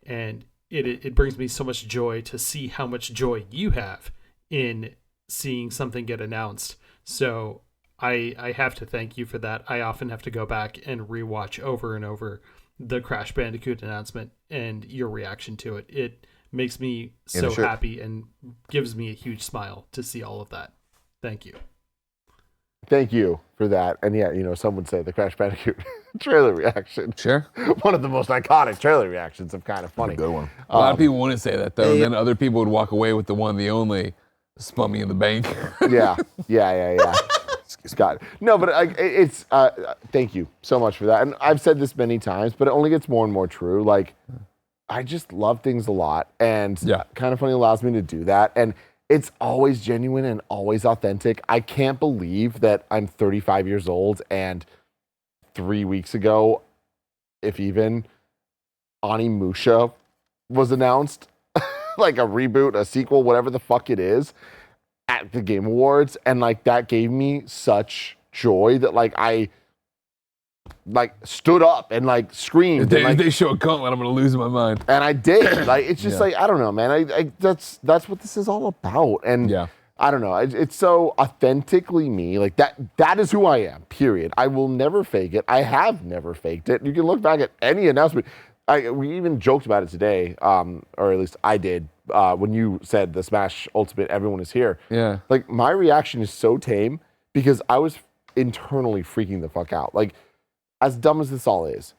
and it brings me so much joy to see how much joy you have in seeing something get announced. So I have to thank you for that. I often have to go back and rewatch over and over the Crash Bandicoot announcement and your reaction to it. It makes me so happy and gives me a huge smile to see all of that. Thank you. Thank you for that. And yeah, some would say the Crash Bandicoot trailer reaction. Sure. One of the most iconic trailer reactions of Kind of Funny. Good one. A lot of people wouldn't say that, though. And then other people would walk away with the one, the only, spun me in the bank. Yeah. Scott. No, but it's thank you so much for that. And I've said this many times, but it only gets more and more true. Like, I just love things a lot, and Kind of Funny allows me to do that. And it's always genuine and always authentic. I can't believe that I'm 35 years old and 3 weeks ago, if even, Onimusha was announced, like a reboot, a sequel, whatever the fuck it is, at the Game Awards. And like that gave me such joy that I stood up and screamed. If they show a gauntlet, I'm gonna lose my mind. And I did. It's just I don't know, man. I that's what this is all about. And I don't know. It's so authentically me. Like that is who I am. Period. I will never fake it. I have never faked it. You can look back at any announcement. We even joked about it today, or at least I did, when you said the Smash Ultimate, everyone is here. Yeah. Like my reaction is so tame because I was internally freaking the fuck out. Like, as dumb as this all is,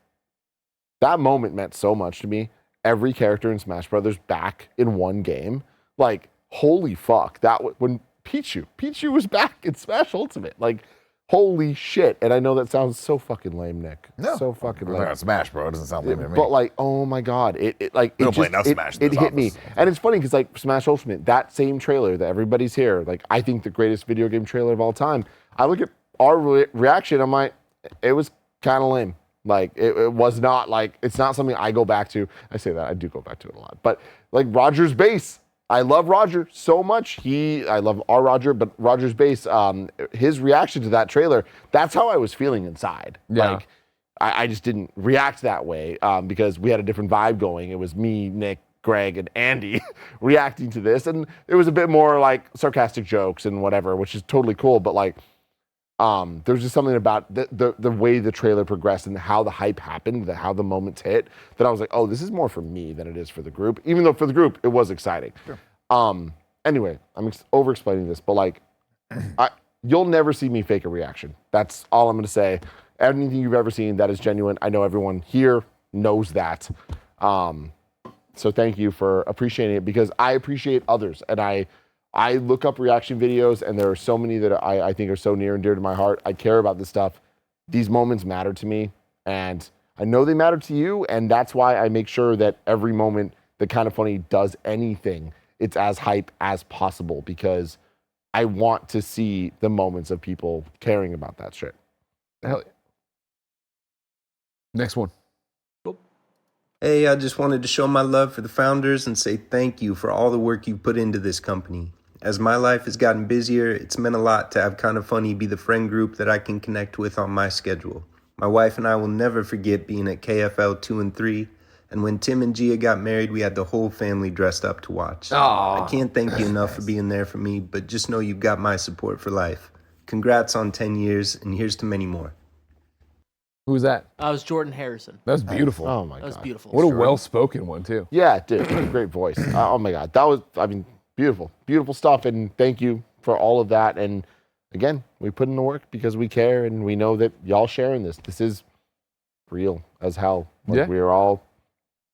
that moment meant so much to me. Every character in Smash Brothers back in one game. Like, holy fuck. When Pichu was back in Smash Ultimate. Like, holy shit. And I know that sounds so fucking lame, Nick. No. So fucking lame. Smash, bro. It doesn't sound lame to me. But oh my God. It hit me. And it's funny because Smash Ultimate, that same trailer that everybody's here, I think the greatest video game trailer of all time. I look at our reaction, I'm like, it was kind of lame. It was not it's not something I go back to. I say that, I do go back to it a lot. But Roger's bass, I love Roger so much. I love our Roger, but Roger's bass, his reaction to that trailer, that's how I was feeling inside. Yeah. I just didn't react that way because we had a different vibe going. It was me, Nick, Greg, and Andy reacting to this. And it was a bit more sarcastic jokes and whatever, which is totally cool. But there's just something about the way the trailer progressed and how the hype happened, how the moments hit, that I was like, oh, this is more for me than it is for the group, even though for the group, it was exciting. Sure. Anyway, I'm over-explaining this, but you'll never see me fake a reaction. That's all I'm going to say. Anything you've ever seen, that is genuine. I know everyone here knows that. So thank you for appreciating it, because I appreciate others, and I look up reaction videos, and there are so many that I think are so near and dear to my heart. I care about this stuff. These moments matter to me, and I know they matter to you, and that's why I make sure that every moment that Kind of Funny does anything, it's as hype as possible, because I want to see the moments of people caring about that shit. Hell yeah. Next one. Hey, I just wanted to show my love for the founders and say thank you for all the work you've put into this company. As my life has gotten busier, it's meant a lot to have Kind of Funny be the friend group that I can connect with on my schedule. My wife and I will never forget being at KFL 2 and 3, and when Tim and Gia got married, we had the whole family dressed up to watch. Aww. I can't thank you enough for being there for me, but just know you've got my support for life. Congrats on 10 years, and here's to many more. Who was that? I was Jordan Harrison. That was beautiful. Oh my That was God. beautiful. What a well-spoken one, too. Yeah, dude, great voice. Oh my God, that was, beautiful, beautiful stuff. And thank you for all of that. And again, we put in the work because we care, and we know that y'all sharing this. This is real as hell. We are all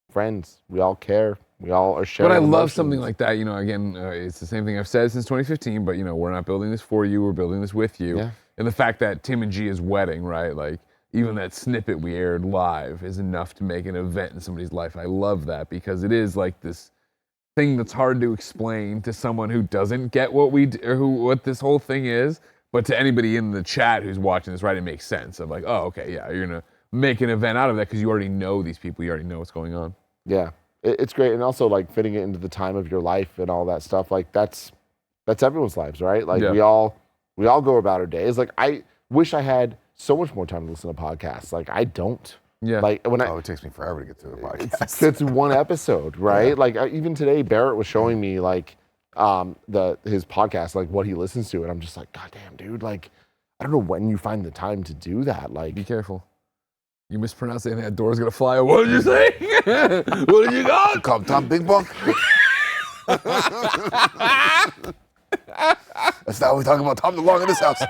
friends. We all care. We all are sharing. But I love emotions. something like that. Again, it's the same thing I've said since 2015. But we're not building this for you. We're building this with you. Yeah. And the fact that Tim and Gia's wedding, right? Even that snippet we aired live is enough to make an event in somebody's life. I love that, because it is this thing that's hard to explain to someone who doesn't get what what this whole thing is. But to anybody in the chat who's watching this, right, it makes sense. Of like, oh, okay, yeah, you're gonna make an event out of that because you already know these people, you already know what's going on. Yeah, it's great, and also like fitting it into the time of your life and all that stuff. Like that's everyone's lives, right? Like we all go about our days. Like I wish I had so much more time to listen to podcasts. Like I don't. Yeah. Like it takes me forever to get through a podcast. It's one episode, right? Yeah. Like even today, Barrett was showing me like his podcast, like what he listens to, and I'm just like, God damn, dude! Like I don't know when you find the time to do that. Like, be careful. You mispronounced anything, that door's gonna fly. What did you say? What did you got? Come, Tom Big Bunk. That's not what we talking about. Tom DeLong in this house.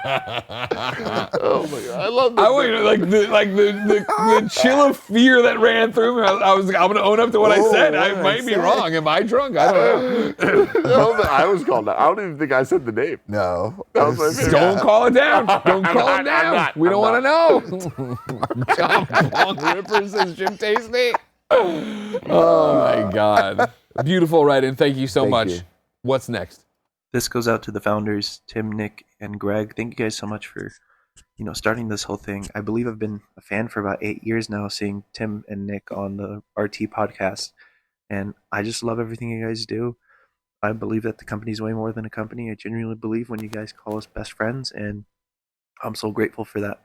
Oh my God, I love that. I want you to the chill of fear that ran through me. I was like, I'm gonna own up to what I said. I might be wrong. Am I drunk? I don't know. I was called that. I don't even think I said the name. No. That was my favorite. Don't call it down. Don't call it down. We don't want to know. John Long Ripper says Jim Tasty. Oh my God. Beautiful write-in. Thank you so much. What's next? This goes out to the founders, Tim, Nick, and Greg. Thank you guys so much for, starting this whole thing. I believe I've been a fan for about 8 years now, seeing Tim and Nick on the RT podcast. And I just love everything you guys do. I believe that the company's way more than a company. I genuinely believe when you guys call us best friends, and I'm so grateful for that.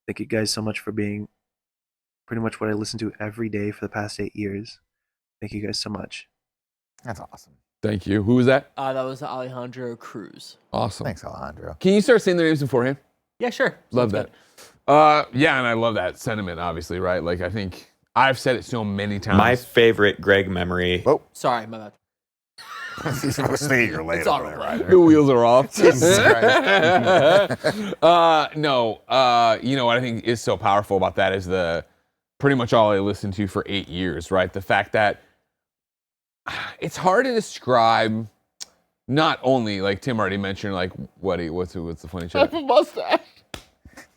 Thank you guys so much for being pretty much what I listen to every day for the past 8 years. Thank you guys so much. That's awesome. Thank you. Who was that? That was Alejandro Cruz. Awesome. Thanks, Alejandro. Can you start saying their names beforehand? Yeah, sure. Love that. Yeah, and I love that sentiment, obviously, right? Like, I think I've said it so many times. My favorite Greg memory. Oh. Sorry, my bad. Stay here later. It's all right. The wheels are off. Jesus Christ. You know what I think is so powerful about that is pretty much all I listened to for 8 years, right? The fact that it's hard to describe. Not only, like Tim already mentioned, like what's the funny I joke? have a mustache.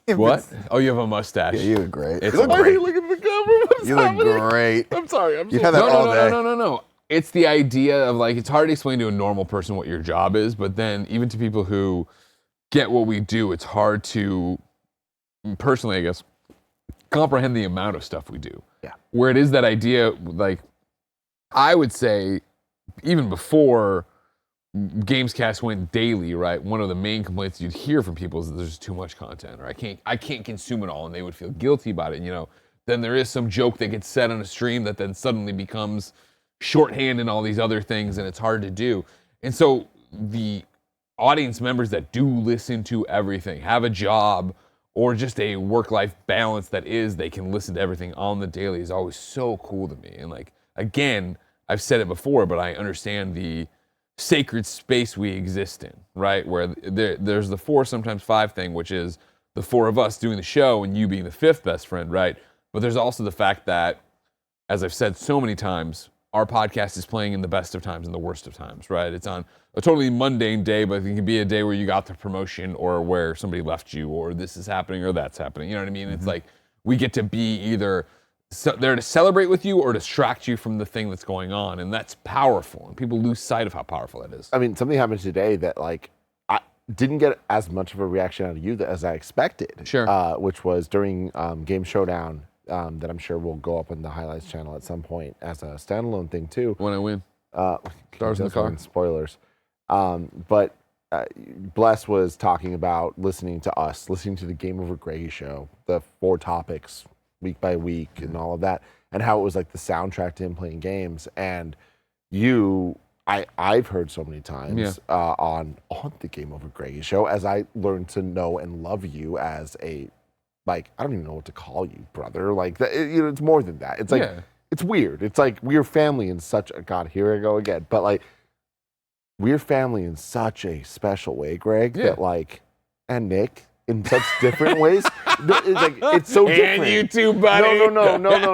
What? Oh, you have a mustache. Yeah, you look great. It's You look Why are great. you looking at the camera? What's You look happening? great. I'm sorry. I'm You so had that sorry. all day. No. It's the idea of like, it's hard to explain to a normal person what your job is, but then even to people who get what we do, it's hard to, personally, I guess, comprehend the amount of stuff we do. Yeah. Where it is that idea, like, I would say, even before Gamescast went daily, right? One of the main complaints you'd hear from people is that there's too much content, or I can't consume it all, and they would feel guilty about it. Then there is some joke that gets said on a stream that then suddenly becomes shorthand and all these other things, and it's hard to do. And so the audience members that do listen to everything, have a job or just a work-life balance that is they can listen to everything on the daily is always so cool to me. And like, again, I've said it before, but I understand the sacred space we exist in, right? Where there's the 4, sometimes 5 thing, which is the 4 of us doing the show and you being the 5th best friend, right? But there's also the fact that, as I've said so many times, our podcast is playing in the best of times and the worst of times, right? It's on a totally mundane day, but it can be a day where you got the promotion or where somebody left you or this is happening or that's happening. You know what I mean? It's like we get to be either there to celebrate with you or distract you from the thing that's going on, and that's powerful, and people lose sight of how powerful that is. I mean, something happened today that like I didn't get as much of a reaction out of you as I expected. Sure. Which was during Game Showdown that I'm sure will go up on the highlights channel at some point as a standalone thing too. When I win. Stars in the car. Spoilers. But Bless was talking about listening to us, listening to the Game Over Greggy show, the 4 topics week by week and all of that, and how it was like the soundtrack to him playing games. And I've heard so many times on the Game Over Greggy show as I learned to know and love you as a, like, I don't even know what to call you, brother. Like, it's more than that. It's like, it's weird. It's like we're family in such a, God, here I go again. But like, we're family in such a special way, Greg, that like, and Nick, in such different ways. It's so different. And you too, buddy. No. I know. It's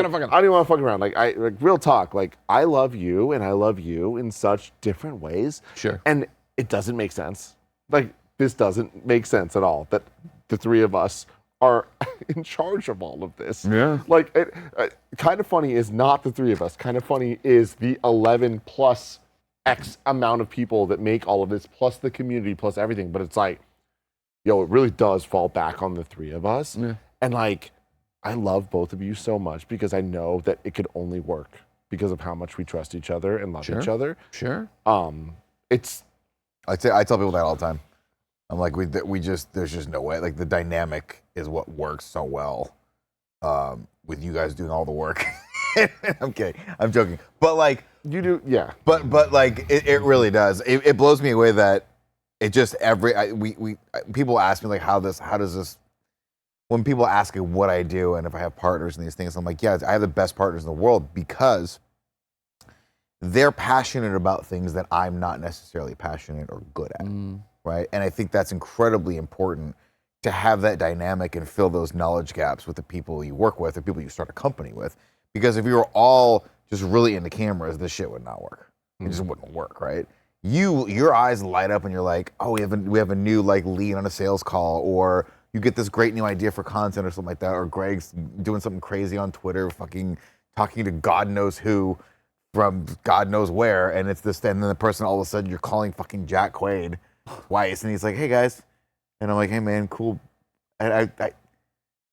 fucking. I don't even want to fuck around. Like, real talk. Like, I love you, and I love you in such different ways. Sure. And it doesn't make sense. Like, this doesn't make sense at all. That the 3 of us are in charge of all of this. Yeah. Like, Kind of Funny is not the three of us. Kind of Funny is the 11 plus X amount of people that make all of this, plus the community, plus everything. But it's like, yo, it really does fall back on the three of us. Yeah. And like, I love both of you so much because I know that it could only work because of how much we trust each other and love each other. Sure. It's. I tell people that all the time. I'm like, there's just no way. Like the dynamic is what works so well, with you guys doing all the work. I'm kidding. I'm joking. But like you do, yeah. But like it really does. It blows me away that it just people ask me like how does this. When people ask me what I do and if I have partners in these things, I'm like, yeah, I have the best partners in the world because they're passionate about things that I'm not necessarily passionate or good at. Right? And I think that's incredibly important to have that dynamic and fill those knowledge gaps with the people you work with or people you start a company with. Because if you were all just really into cameras, this shit would not work. It just wouldn't work, right? Your eyes light up and you're like, oh, we have a new like lead on a sales call, or you get this great new idea for content or something like that, or Greg's doing something crazy on Twitter, fucking talking to God knows who from God knows where, and it's this, and then the person all of a sudden you're calling fucking Jack Quaid twice, and he's like, hey guys, and I'm like, hey man, cool. I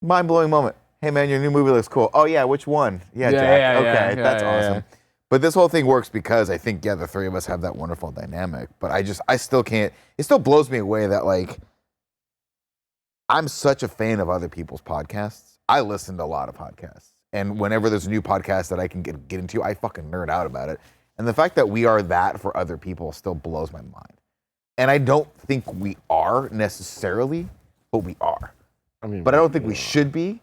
mind-blowing moment. Hey man, your new movie looks cool. Oh yeah, which one? Yeah, Jack. Okay, that's awesome. Yeah. But this whole thing works because I think, yeah, the three of us have that wonderful dynamic. But I still can't. It still blows me away that like I'm such a fan of other people's podcasts. I listen to a lot of podcasts, and whenever there's a new podcast that I can get into, I fucking nerd out about it. And the fact that we are that for other people still blows my mind. And I don't think we are necessarily, but we are. But I don't think we should be.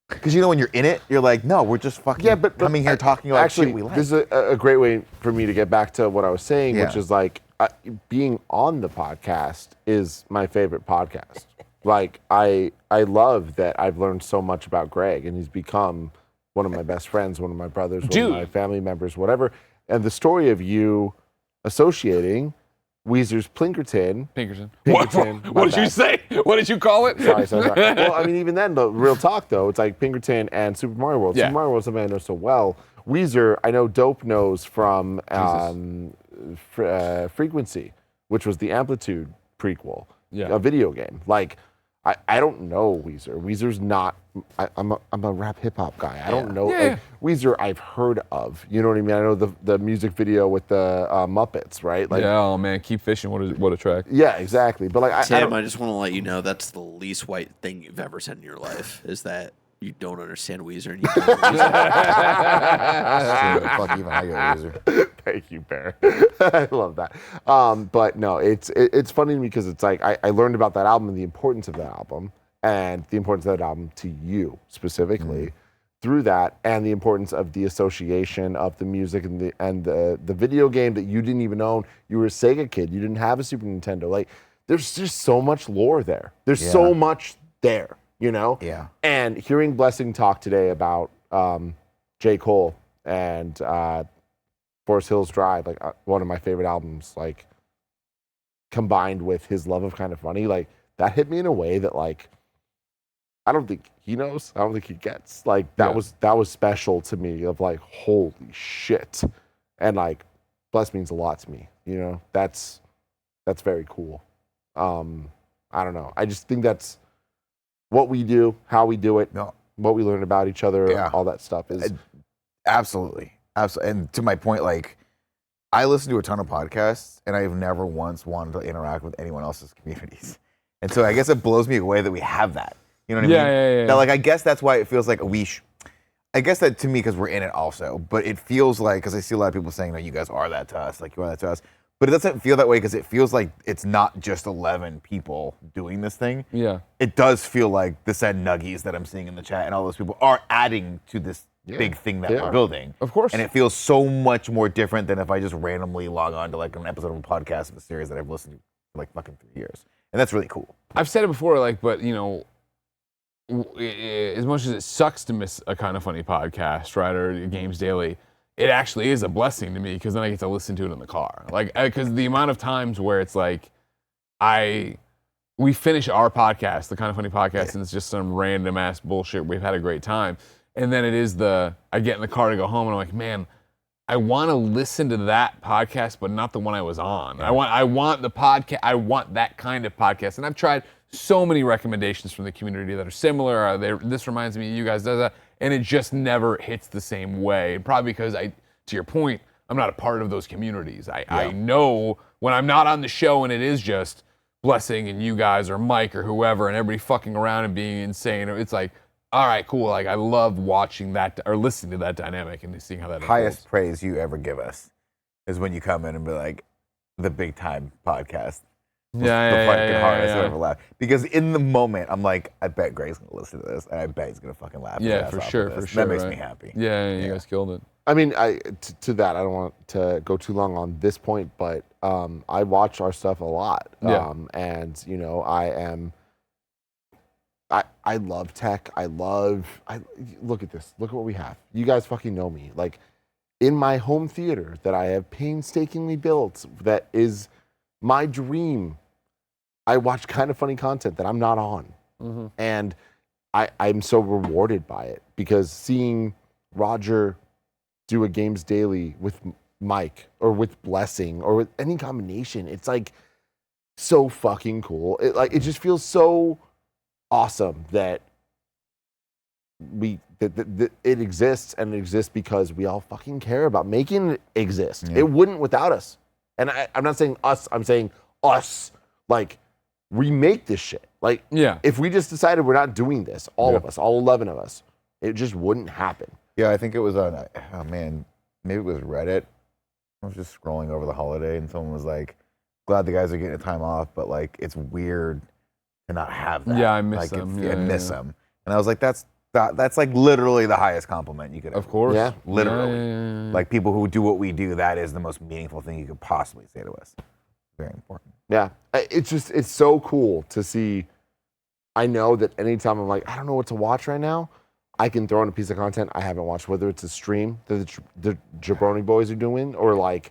Because when you're in it, you're like, no, we're just fucking coming here talking about actually, shit we like. This is a great way for me to get back to what I was saying, which is like being on the podcast is my favorite podcast. Like I love that I've learned so much about Greg, and he's become one of my best friends, one of my brothers, one of my family members, whatever. And the story of you associating Weezer's Pinkerton. What did you say? What did you call it? Sorry. Well, I mean, even then, the real talk, though, it's like Pinkerton and Super Mario World. Yeah. Super Mario World is something I know so well. Weezer, I know Dope knows from Frequency, which was the Amplitude prequel, a video game. Like, I don't know Weezer. Weezer's not. I'm a rap hip hop guy. I don't know. Like, Weezer, I've heard of. You know what I mean? I know the music video with the Muppets, right? Like, yeah. Oh man, Keep Fishing. What a track. Yeah, exactly. But like, Tim, I just want to let you know that's the least white thing you've ever said in your life. Is that you don't understand Weezer and you don't Weezer. Fuck, even I got Weezer. Thank you, Bear. I love that. But no, it's funny to me because it's like I learned about that album and the importance of that album and the importance of that album to you specifically through that, and the importance of the association of the music and the video game that you didn't even own. You were a Sega kid. You didn't have a Super Nintendo. Like, there's just so much lore there. There's so much there. Yeah. And hearing Blessing talk today about J. Cole and Forest Hills Drive, like one of my favorite albums, like combined with his love of Kind of Funny, like that hit me in a way that like I don't think he knows. I don't think he gets. Like that was special to me. Of like, holy shit, and like Bless means a lot to me. That's very cool. I don't know. I just think that's what we do, how we do it, what we learn about each other, all that stuff is absolutely. And to my point, like I listen to a ton of podcasts, and I've never once wanted to interact with anyone else's communities. And so I guess it blows me away that we have that. You know what I mean? Yeah. Now, like I guess that's why it feels like I guess that to me because we're in it also, but it feels like because I see a lot of people saying, "No, you guys are that to us, like you are that to us." But it doesn't feel that way because it feels like it's not just 11 people doing this thing. Yeah. It does feel like the said nuggies that I'm seeing in the chat and all those people are adding to this big thing that we're building. Of course. And it feels so much more different than if I just randomly log on to like an episode of a podcast of a series that I've listened to for like fucking 3 years. And that's really cool. I've said it before, like, but as much as it sucks to miss a Kind of Funny podcast, right, or Games Daily, it actually is a blessing to me because then I get to listen to it in the car. Like, because the amount of times where it's like, I we finish our podcast, the Kind of Funny podcast, and it's just some random ass bullshit. We've had a great time. And then it is I get in the car to go home and I'm like, man, I want to listen to that podcast, but not the one I was on. Yeah. I want the podcast. I want that kind of podcast. And I've tried so many recommendations from the community that are similar. This reminds me of you guys, and it just never hits the same way. Probably because to your point, I'm not a part of those communities. I know when I'm not on the show and it is just Blessing and you guys or Mike or whoever and everybody fucking around and being insane. It's like, all right, cool. Like I love watching that or listening to that dynamic and seeing how that highest unfolds. praise you ever give us is when you come in and be like, the big time podcast. The fucking hardest I've ever laughed. Because in the moment, I'm like, I bet Greg's gonna listen to this, and I bet he's gonna fucking laugh. Yeah, for sure. That makes me happy. Yeah, you guys killed it. I mean, to that, I don't want to go too long on this point, but I watch our stuff a lot. And, you know, I love tech. Look at this. Look at what we have. You guys fucking know me. Like, in my home theater that I have painstakingly built, that is my dream, I watch Kind of Funny content that I'm not on. Mm-hmm. And I'm so rewarded by it, because seeing Roger do a Games Daily with Mike or with Blessing or with any combination, it's like so fucking cool. It just feels so awesome that it exists, and it exists because we all fucking care about making it exist. Yeah. It wouldn't without us. And I'm not saying us, I'm saying us. Like, remake this shit. Like, if we just decided we're not doing this, all of us, all 11 of us, it just wouldn't happen. Yeah, I think it was on, maybe it was Reddit. I was just scrolling over the holiday, and someone was like, glad the guys are getting a time off, but like, it's weird to not have that. Yeah, I miss them. I miss them. And I was like, that's like literally the highest compliment you could have. Of course. Yeah. Literally. Yeah. Like, people who do what we do, that is the most meaningful thing you could possibly say to us. Very important. Yeah. It's so cool to see. I know that anytime I'm like, I don't know what to watch right now, I can throw in a piece of content I haven't watched, whether it's a stream that the Jabroni Boys are doing, or like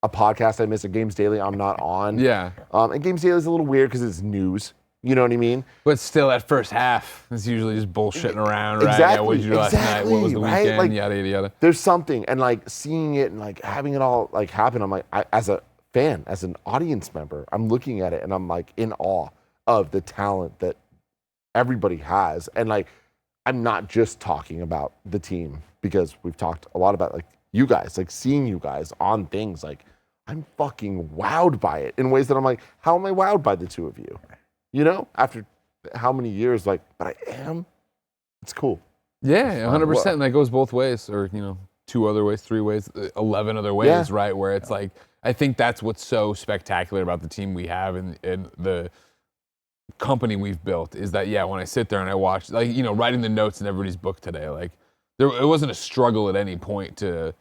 a podcast I miss, a Games Daily I'm not on. Yeah. And Games Daily is a little weird because it's news. You know what I mean? But still, that first half is usually just bullshitting around, right? Exactly. Yeah, what did you do last night? What was the weekend? Like, yada, yada, yada. There's something, and like seeing it and like having it all like happen, I'm like, as a fan, as an audience member, I'm looking at it and I'm like in awe of the talent that everybody has. And like, I'm not just talking about the team, because we've talked a lot about like you guys, like seeing you guys on things, like I'm fucking wowed by it in ways that I'm like, how am I wowed by the two of you? You know, after how many years, like, but I am. It's cool. Yeah, 100%. And that goes both ways, or, 2 other ways, 3 ways, 11 other ways, right? Where it's like, I think that's what's so spectacular about the team we have and the company we've built is that, when I sit there and I watch, like, writing the notes in everybody's book today, like, it wasn't a struggle at any point to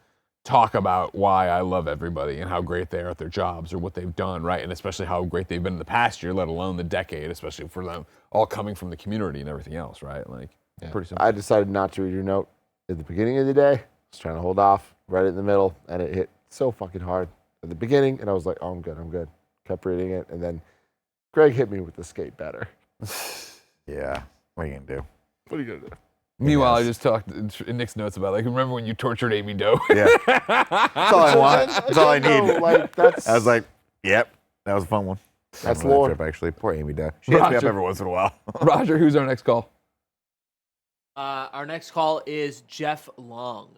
talk about why I love everybody and how great they are at their jobs or what they've done, right? And especially how great they've been in the past year, let alone the decade, especially for them all coming from the community and everything else, right? Like, pretty simple. I decided not to read your note at the beginning of the day. I was trying to hold off, right in the middle, and it hit so fucking hard at the beginning, and I was like, oh, I'm good. Kept reading it, and then Greg hit me with the skate better. Yeah, what are you gonna do? What are you gonna do? Meanwhile, I just talked in Nick's notes about, like, remember when you tortured Amy Doe? Yeah. That's all I want. That's all I need. Like, I was like, yep, that was a fun one. That's lore. Trip, actually. Poor Amy Doe. She hits me up every once in a while. Roger, who's our next call? Our next call is Jeff Long.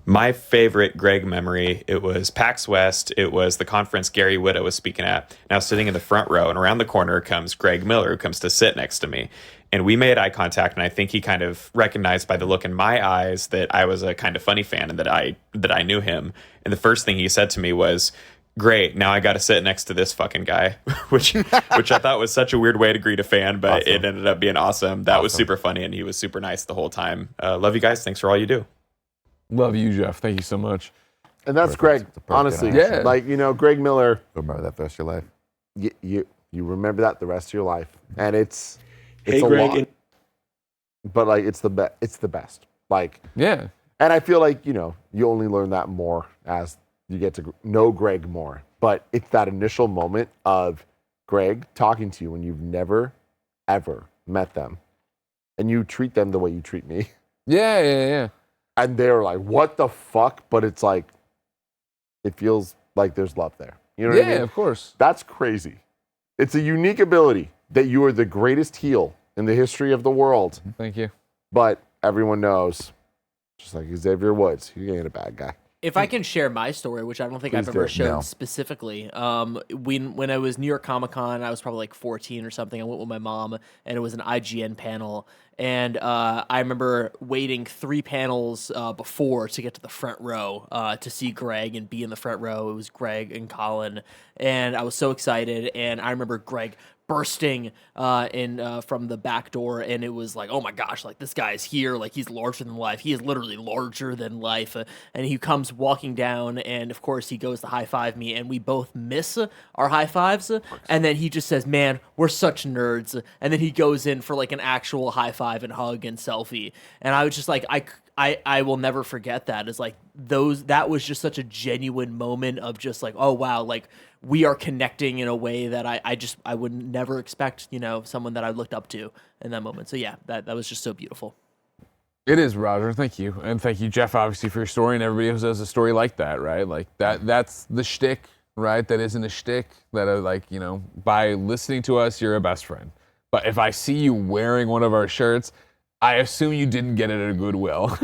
My favorite Greg memory, it was PAX West. It was the conference Gary Whitta was speaking at. Now sitting in the front row, and around the corner comes Greg Miller, who comes to sit next to me. And we made eye contact, and I think he kind of recognized by the look in my eyes that I was a Kind of Funny fan and that I knew him. And the first thing he said to me was, "Great, now I got to sit next to this fucking guy," which I thought was such a weird way to greet a fan, but awesome. It ended up being awesome. That was super funny, and he was super nice the whole time. Love you guys. Thanks for all you do. Love you, Jeff. Thank you so much. And that's Greg, honestly. Yeah. Like, Greg Miller. Remember that the rest of your life. You remember that the rest of your life. And it's Hey, a Greg. lot. But, like, it's the best. Like, yeah. And I feel like, you only learn that more as you get to know Greg more. But it's that initial moment of Greg talking to you when you've never, ever met them, and you treat them the way you treat me. Yeah. And they're like, what the fuck? But it's like, it feels like there's love there. You know what I mean? Yeah, of course. That's crazy. It's a unique ability that you are the greatest heel in the history of the world. Thank you. But everyone knows, just like Xavier Woods, you ain't a bad guy. If I can share my story, which I don't think Please I've ever do. shown No. specifically, when I was New York Comic Con, I was probably like 14 or something. I went with my mom, and it was an IGN panel. And I remember waiting 3 panels before to get to the front row to see Greg and be in the front row. It was Greg and Colin, and I was so excited. And I remember Greg bursting in from the back door, and it was like, oh my gosh, like this guy is here, like he's larger than life. He is literally larger than life. And he comes walking down, and of course he goes to high five me, and we both miss our high fives. And then he just says, "Man, we're such nerds." And then he goes in for like an actual high five and hug and selfie. And I was just like, I will never forget that. It's like that was just such a genuine moment of just like, oh wow, like we are connecting in a way that I would never expect, someone that I looked up to in that moment. So yeah, that was just so beautiful. It is, Roger. Thank you. And thank you, Jeff, obviously, for your story, and everybody who has a story like that, right? Like that's the shtick, right? That isn't a shtick. That by listening to us, you're a best friend. But if I see you wearing one of our shirts, I assume you didn't get it at a Goodwill.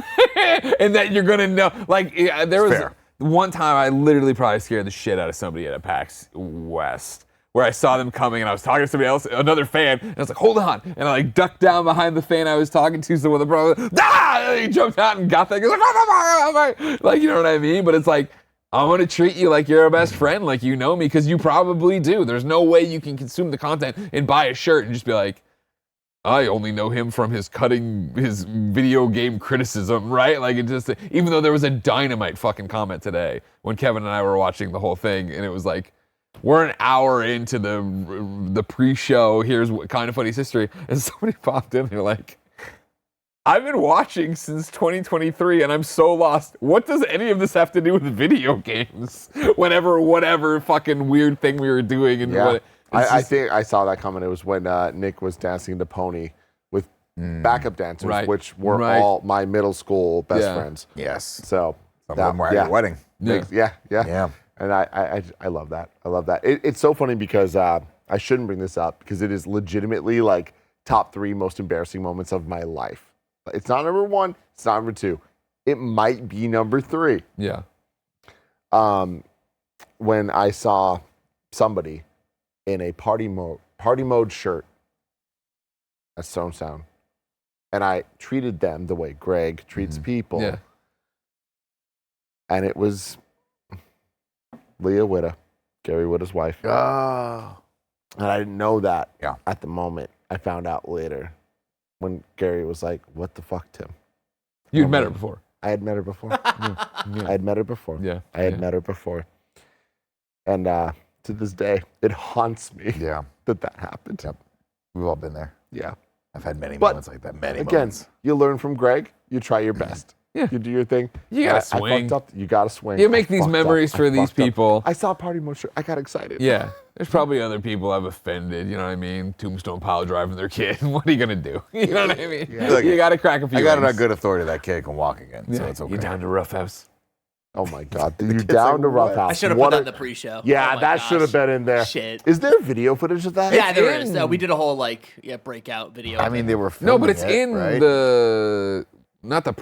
And that you're gonna know. Like, there was one time I literally probably scared the shit out of somebody at a PAX West, where I saw them coming and I was talking to somebody else, another fan, and I was like, hold on. And I like ducked down behind the fan I was talking to, so when the brother, and he jumped out and got that. He was like, you know what I mean? But it's like, I want to treat you like you're a best friend, like you know me, because you probably do. There's no way you can consume the content and buy a shirt and just be like, I only know him from his video game criticism, right? Like, it just, even though there was a dynamite fucking comment today when Kevin and I were watching the whole thing, and it was like, we're an hour into the pre-show, here's what Kind of Funny's history, and somebody popped in, they're like, I've been watching since 2023 and I'm so lost. What does any of this have to do with video games? Whatever fucking weird thing we were doing. And yeah. I think I saw that comment. It was when Nick was dancing to Pony with backup dancers, which were all my middle school best friends. Yes. So some of them were at your wedding. Yeah. And I love that. I love that. It's so funny because I shouldn't bring this up because it is legitimately like top 3 most embarrassing moments of my life. It's not number 1. It's not number 2. It might be number 3. Yeah. When I saw somebody in a party mode shirt at Stone Sound, and I treated them the way Greg treats people. Yeah. And it was Leah Witta, Gary Witta's wife. Oh. And I didn't know that at the moment. I found out later when Gary was like, what the fuck, Tim? You'd met her before. I had met her before. I had met her before. Yeah. I had met her before. And to this day, it haunts me that happened. Yep. We've all been there. Yeah. I've had many moments like that. Many moments. You learn from Greg. You try your best. Yeah. You do your thing. You gotta swing. I fucked up. You gotta swing. You make these memories for these people. I saw Party Mode shirt. I got excited. Yeah. There's probably other people I've offended, you know what I mean? Tombstone pile driving their kid. What are you gonna do? You know what I mean? Yeah. Look, you gotta crack a few I got it on eggs. good authority that kid can walk again, so it's okay. You're down to Rough House. Oh my God. You're down to Rough House. I should have put that in the pre-show. Yeah, Oh my that gosh. should have been in there. Shit. Is there video footage of that? Yeah, there is. We did a whole breakout video. I mean, they were No, filming but it's it, in right? not the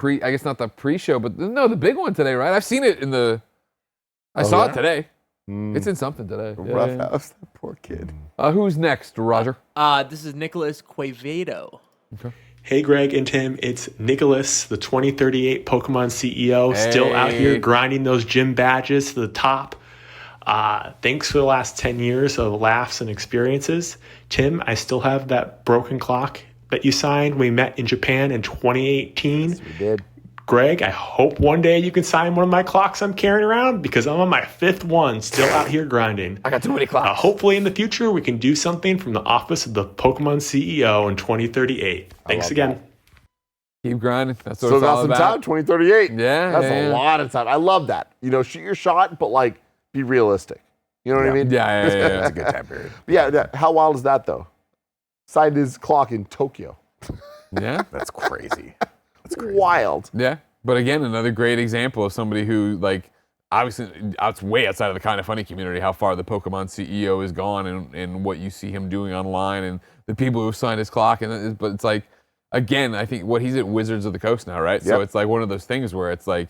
pre-show, but the big one today, right? I've seen it in the, I saw it today. It's in something today. Rough House, that poor kid. Who's next, Roger? This is Nicholas Quevedo. Okay. Hey, Greg and Tim, it's Nicholas, the 2038 Pokemon CEO, still out here grinding those gym badges to the top. Thanks for the last 10 years of laughs and experiences. Tim, I still have that broken clock that you signed when we met in Japan in 2018. Yes, we did. Greg, I hope one day you can sign one of my clocks I'm carrying around because I'm on my 5th one, still out here grinding. I got too many clocks. Hopefully in the future we can do something from the office of the Pokemon CEO in 2038. Thanks again. that. Keep grinding. That's what So it's all got some about. time, 2038. Yeah, That's yeah. a lot of time. I love that. Shoot your shot, but like be realistic. You know what I mean? Yeah. It's a good time period. How wild is that though? Signed his clock in Tokyo. Yeah. That's crazy. That's crazy. Wild. Yeah. But again, another great example of somebody who, like, obviously, it's way outside of the Kind of Funny community, how far the Pokemon CEO has gone and what you see him doing online and the people who've signed his clock. But it's like, again, I think he's at Wizards of the Coast now, right? So it's like one of those things where it's like,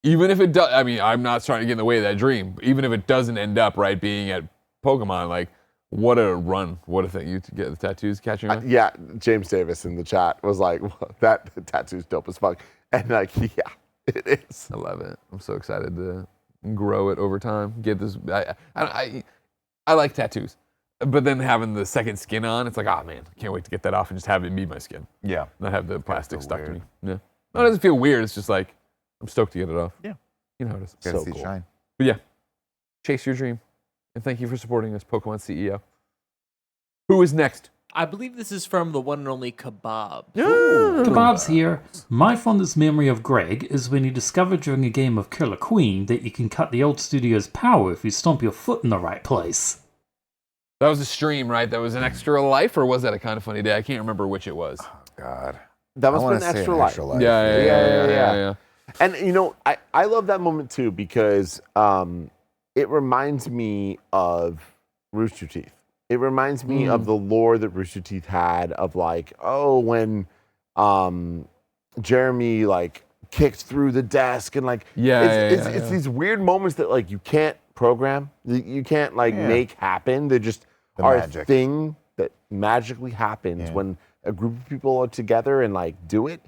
even if it does, I mean, I'm not trying to get in the way of that dream. Even if it doesn't end up, right, being at Pokemon, like, what a run. What a thing. You get the tattoos catching on? Yeah, James Davis in the chat was like, well, that tattoo's dope as fuck. And like, yeah, it is. I love it. I'm so excited to grow it over time. Get this. I like tattoos. But then having the second skin on, it's like, oh man, I can't wait to get that off and just have it be my skin. Yeah. Not have the plastic so stuck to weird. me. Yeah. No, it doesn't feel weird. It's just like, I'm stoked to get it off. Yeah. You know how it is. Gotta So see it cool. shine. But yeah, chase your dream. And thank you for supporting us, Pokemon CEO. Who is next? I believe this is from the one and only Kebab. Kebab's here. My fondest memory of Greg is when he discovered during a game of Killer Queen that you can cut the old studio's power if you stomp your foot in the right place. That was a stream, right? That was an extra life, or was that a Kind of Funny Day? I can't remember which it was. Oh, God. That must I have wanna been say extra life. Yeah. And you know, I love that moment too because it reminds me of Rooster Teeth. It reminds me of the lore that Rooster Teeth had of like, oh, when Jeremy like kicked through the desk and like it's these weird moments that like you can't program, you can't like make happen. They just are magic. a thing that magically happens when a group of people are together and like do it.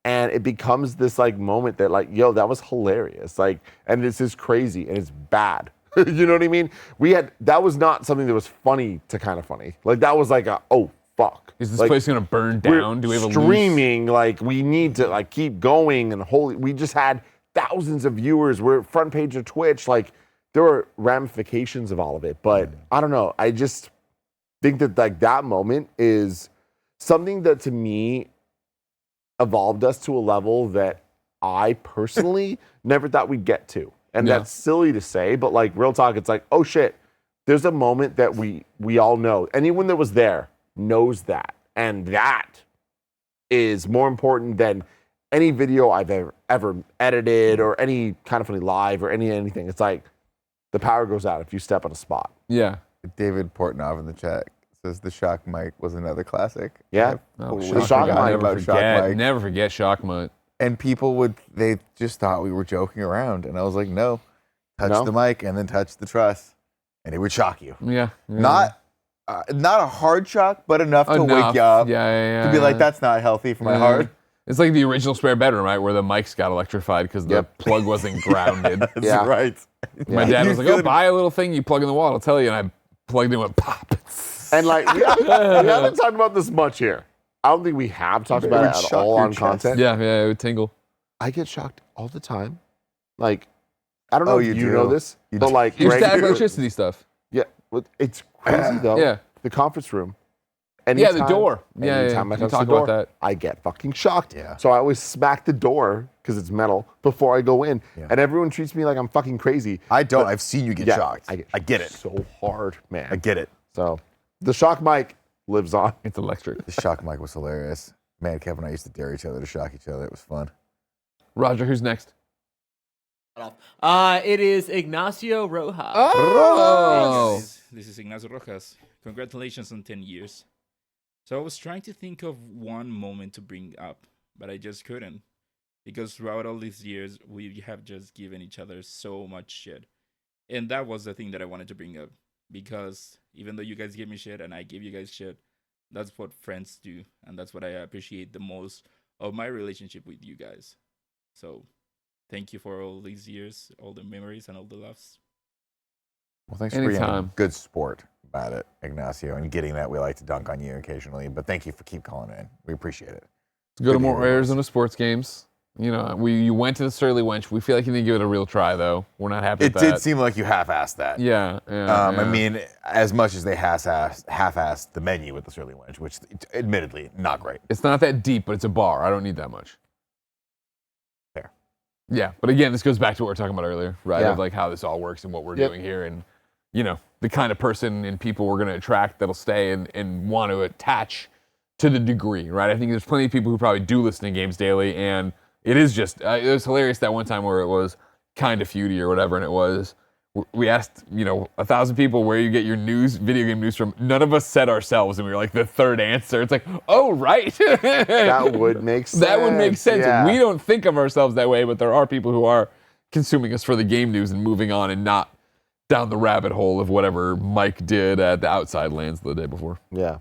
And it becomes this like moment that like, yo, that was hilarious. Like, and this is crazy and it's bad. You know what I mean? That was not something that was funny to Kind of Funny. Like that was like oh fuck. Is this like, place gonna burn down? Do we have a streaming? Like we need to like keep going and we just had thousands of viewers. We're front page of Twitch. Like there were ramifications of all of it. But I don't know. I just think that like that moment is something that to me evolved us to a level that I personally never thought we'd get to. And that's silly to say, but like real talk, it's like, oh shit, there's a moment that we all know. Anyone that was there knows that. And that is more important than any video I've ever edited or any Kind of Funny live or anything. It's like the power goes out if you step on a spot. Yeah. David Portnoy in the chat says the Shock Mike was another classic. Yeah. The Shock Mike. Never forget Shock Mike. And people they just thought we were joking around. And I was like, no, touch the mic and then touch the truss. And it would shock you. Yeah. Not a hard shock, but enough to wake you up. Yeah. To be like, that's not healthy for my heart. It's like the original spare bedroom, right? Where the mics got electrified because the plug wasn't grounded. That's right. My dad was like, oh, buy a little thing you plug in the wall. I'll tell you. And I plugged in and went pop. And like, we haven't talked about this much here. I don't think we have talked about it at all on content. Yeah, it would tingle. I get shocked all the time. Like, I don't know if you know this, You but do. like, Your static electricity stuff. Yeah, it's crazy though. Yeah. The conference room. Yeah, the door. Yeah, Anytime I you touch talk the door, about that. I get fucking shocked. Yeah. So I always smack the door because it's metal before I go in, Yeah. and everyone treats me like I'm fucking crazy. I don't. But- I've seen you get Yeah, shocked. I get it. so hard, man. I get it. So the shock mic lives on. It's electric. The Shock Mike was hilarious. Man, Kevin and I used to dare each other to shock each other. It was fun. Roger, who's next? It is Ignacio Rojas. Oh! This is Ignacio Rojas. Congratulations on 10 years. So I was trying to think of one moment to bring up, but I just couldn't. Because throughout all these years, we have just given each other so much shit. And that was the thing that I wanted to bring up. Because even though you guys give me shit and I give you guys shit, that's what friends do. And that's what I appreciate the most of my relationship with you guys. So thank you for all these years, all the memories and all the laughs. Well, thanks for being a Anytime. good sport about it, Ignacio, and getting that we like to dunk on you occasionally. But thank you for keep calling in. We appreciate it. Go to Good more to hear Arizona sports games. You know, you went to the Surly Wench. We feel like you didn't give it a real try, though. We're not happy It with that. did seem like you half-assed that. Yeah. I mean, as much as they half-assed the menu with the Surly Wench, which admittedly, not great. It's not that deep, but it's a bar. I don't need that much. Fair. Yeah, but again, this goes back to what we were talking about earlier, right? Yeah. Of like how this all works and what we're Yep. doing here. And the kind of person and people we're going to attract that'll stay and want to attach to the degree, right? I think there's plenty of people who probably do listen to Games Daily, and it is just, it was hilarious that one time where it was kind of feudy or whatever, and it was, we asked, 1,000 people where you get your video game news from. None of us said ourselves, and we were like the third answer. It's like, oh, right. That would make sense. That would make sense. Yeah. We don't think of ourselves that way, but there are people who are consuming us for the game news and moving on and not down the rabbit hole of whatever Mike did at the Outside Lands the day before. Yeah.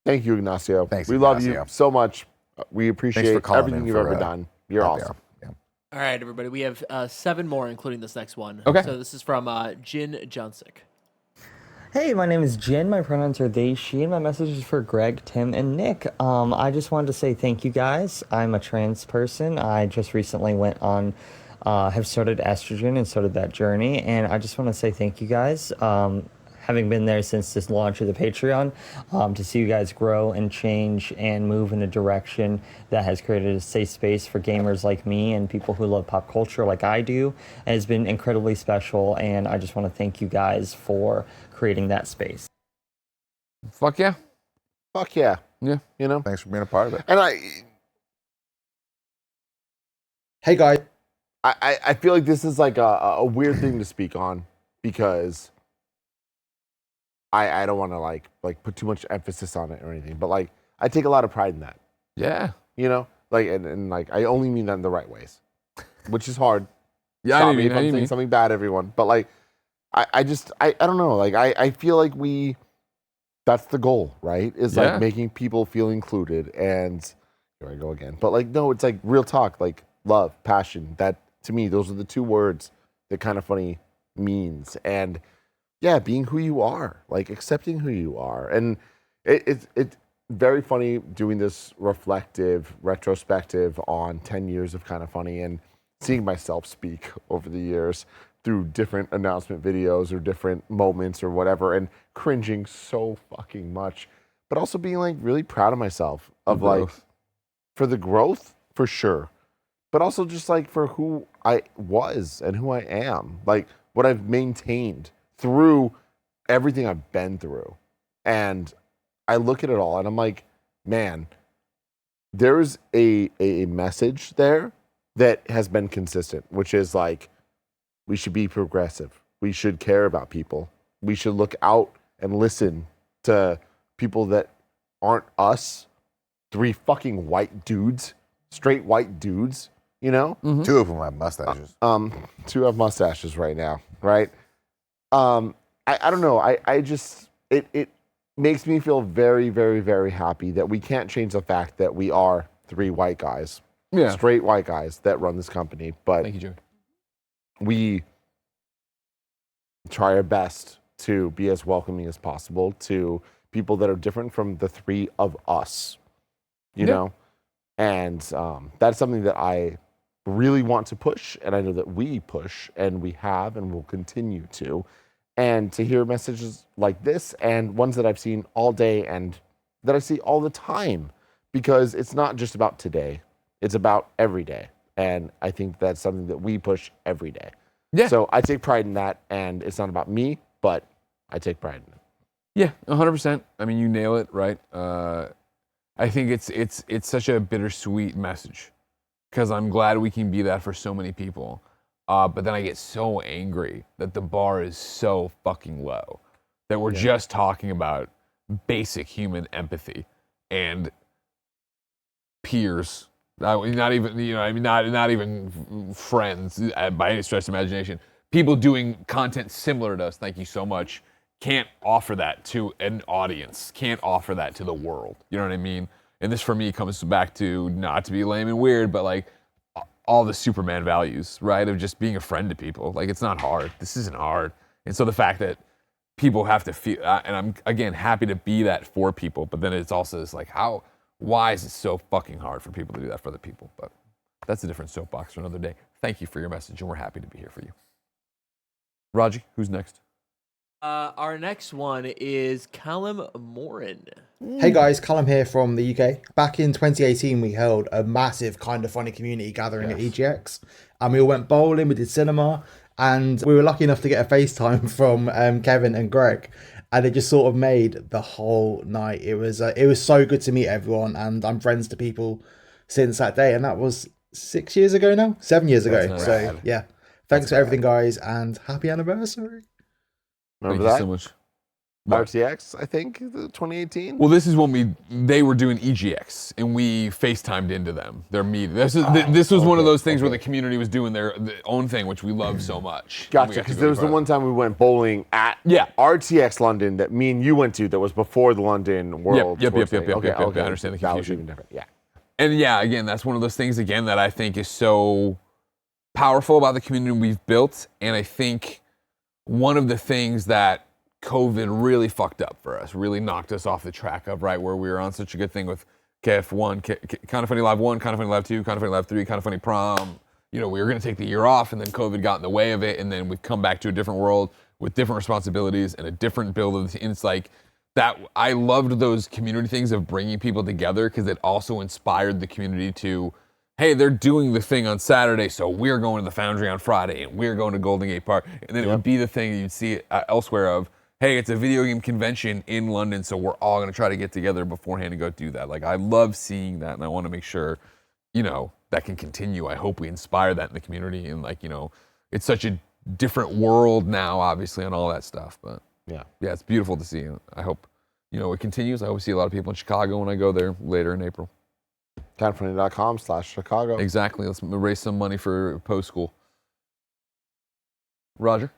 Thank you, Ignacio. Thanks, we love Ignacio. you so much. We appreciate calling everything in you've for, ever done. You're help awesome. All right, everybody. We have 7 more, including this next one. Okay. So this is from Jin Johnsik. Hey, my name is Jin. My pronouns are they, she, and my message is for Greg, Tim, and Nick. I just wanted to say thank you guys. I'm a trans person. I just recently went on, have started estrogen and started that journey, and I just want to say thank you guys. Having been there since this launch of the Patreon, to see you guys grow and change and move in a direction that has created a safe space for gamers like me and people who love pop culture like I do has been incredibly special, and I just want to thank you guys for creating that space. Fuck yeah. Fuck yeah. Yeah. Thanks for being a part of it. And Hey, guys. I feel like this is like a weird thing to speak on because I don't want to like put too much emphasis on it or anything, but like I take a lot of pride in that. Yeah. Like and like I only mean that in the right ways, which is hard. Yeah, Stop I me mean, if I'm saying something bad, everyone. But like I don't know. Like I feel like that's the goal, right? Is Yeah. like making people feel included. And here I go again. But like no, it's like real talk, like love, passion. That to me, those are the 2 words that Kind of Funny means. And yeah, being who you are, like accepting who you are. And it's very funny doing this reflective, retrospective on 10 years of Kind of Funny and seeing myself speak over the years through different announcement videos or different moments or whatever and cringing so fucking much, but also being like really proud of myself of like for the growth for sure, but also just like for who I was and who I am, like what I've maintained through everything I've been through. And I look at it all and I'm like, man, there's a message there that has been consistent, which is like, we should be progressive. We should care about people. We should look out and listen to people that aren't us, 3 fucking white dudes, straight white dudes, 2 of them have mustaches. 2 have mustaches right now, right? I don't know. I just it makes me feel very, very, very happy that we can't change the fact that we are 3 white guys, straight white guys that run this company. But thank you, Joe. We try our best to be as welcoming as possible to people that are different from the 3 of us, you know? And that's something that I really want to push, and I know that we push, and we have, and will continue to. And to hear messages like this, and ones that I've seen all day, and that I see all the time, because it's not just about today, it's about every day. And I think that's something that we push every day. Yeah. So I take pride in that, and it's not about me, but I take pride in it. Yeah, 100%. I mean, you nail it, right? I think it's such a bittersweet message because I'm glad we can be that for so many people. But then I get so angry that the bar is so fucking low that we're just talking about basic human empathy and peers. Not even, not even friends by any stretch of imagination. People doing content similar to us, thank you so much, can't offer that to an audience, can't offer that to the world. You know what I mean? And this for me comes back to, not to be lame and weird, but like all the Superman values, right? Of just being a friend to people. Like, it's not hard. This isn't hard. And so the fact that people have to feel, and I'm, again, happy to be that for people, but then it's also this like, why is it so fucking hard for people to do that for other people? But that's a different soapbox for another day. Thank you for your message, and we're happy to be here for you. Raji, who's next? Our next one is Callum Morin. Hey guys, Callum here from the UK. Back in 2018, we held a massive Kind of Funny community gathering at EGX. And we all went bowling, we did cinema, And we were lucky enough to get a FaceTime from Kevin and Greg. And it just sort of made the whole night. It was so good to meet everyone. And I'm friends to people since that day. And that was 6 years ago now? 7 years ago. That's So, rad. yeah. Thanks for everything, guys. And happy anniversary. Remember Thank that? you so much. RTX, I think, 2018. Well, this is when they were doing EGX, and we FaceTimed into them, their meeting. This was one of those things where the community was doing their own thing, which we love so much. Gotcha, because there was the one time we went bowling at RTX London that me and you went to that was before the London World. Yep. Okay, I understand the that was confusion. even different. Yeah. And yeah, again, that's one of those things again that I think is so powerful about the community we've built, and I think one of the things that COVID really fucked up for us, really knocked us off the track of right where we were on such a good thing with KF1, Kind of Funny Live 1, Kind of Funny Live 2, Kind of Funny Live 3, Kind of Funny Prom. You know, we were going to take the year off, and then COVID got in the way of it, and then we've come back to a different world with different responsibilities and a different build of the team. It's like that. I loved those community things of bringing people together because it also inspired the community to, hey, they're doing the thing on Saturday, so we're going to the Foundry on Friday, and we're going to Golden Gate Park, and then it would be the thing you'd see elsewhere of, hey, it's a video game convention in London, so we're all going to try to get together beforehand and go do that. Like, I love seeing that, and I want to make sure, you know, that can continue. I hope we inspire that in the community, and like, you know, it's such a different world now, obviously, and all that stuff. But yeah, it's beautiful to see. I hope, you know, it continues. I hope we see a lot of people in Chicago when I go there later in April. Kindfunny.com/Chicago. Exactly. Let's raise some money for post school. Roger.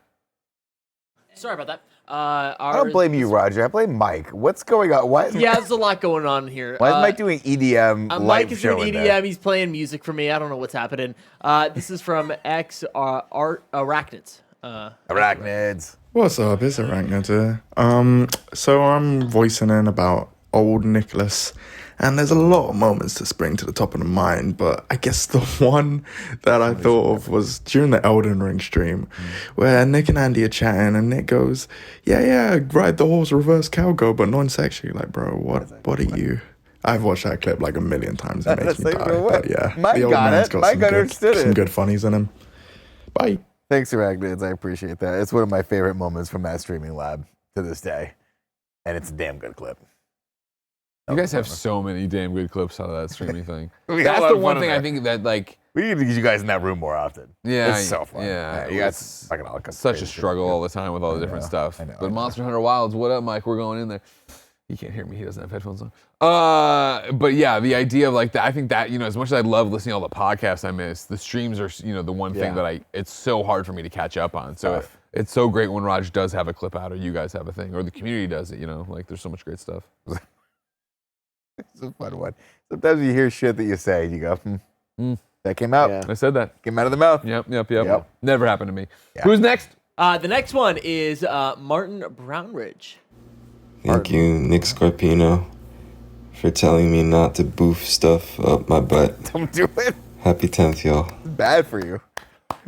Sorry about that. I don't blame you, Roger. I blame Mike. What's going on? Why? Yeah, there's a lot going on here. Why is Mike doing EDM? Mike is doing show in EDM. there? He's playing music for me. I don't know what's happening. This is from Arachnids. Arachnids. What's up? It's Arachnid here. So I'm voicing in about old Nicholas, and there's a lot of moments to spring to the top of the mind, but I guess the one that I thought of was during the Elden Ring stream, where Nick and Andy are chatting, and Nick goes, yeah, ride the horse, reverse cowgirl, but non-sexually. Like, bro, what are you? I've watched that clip like a million times. It makes me die. But yeah, Mike the old got man's it. got Mike understood some it. good funnies in him. Bye. Thanks, Arachnids. I appreciate that. It's one of my favorite moments from that streaming lab to this day, and it's a damn good clip. You guys have so many damn good clips out of that streaming thing. We got a That's lot the of one fun thing in I there. think that like We need to get you guys in that room more often. Yeah, It's so fun. Yeah, you guys it's fucking all such a struggle all the time with all the different stuff. But Monster Hunter Wilds, what up, Mike? We're going in there. He can't hear me. He doesn't have headphones on. But yeah, the idea of like that, I think that, you know, as much as I love listening to all the podcasts I miss, the streams are, you know, the one thing that it's so hard for me to catch up on. So it's so great when Raj does have a clip out, or you guys have a thing, or the community does it, you know, like there's so much great stuff. It's a fun one. Sometimes you hear shit that you say, and you go, that came out. I said that. Came out of the mouth. Yep. Never happened to me. Who's next? The next one is Martin Brownridge. Thank you, Nick Scarpino, for telling me not to boof stuff up my butt. Don't do it. Happy 10th, y'all. It's bad for you.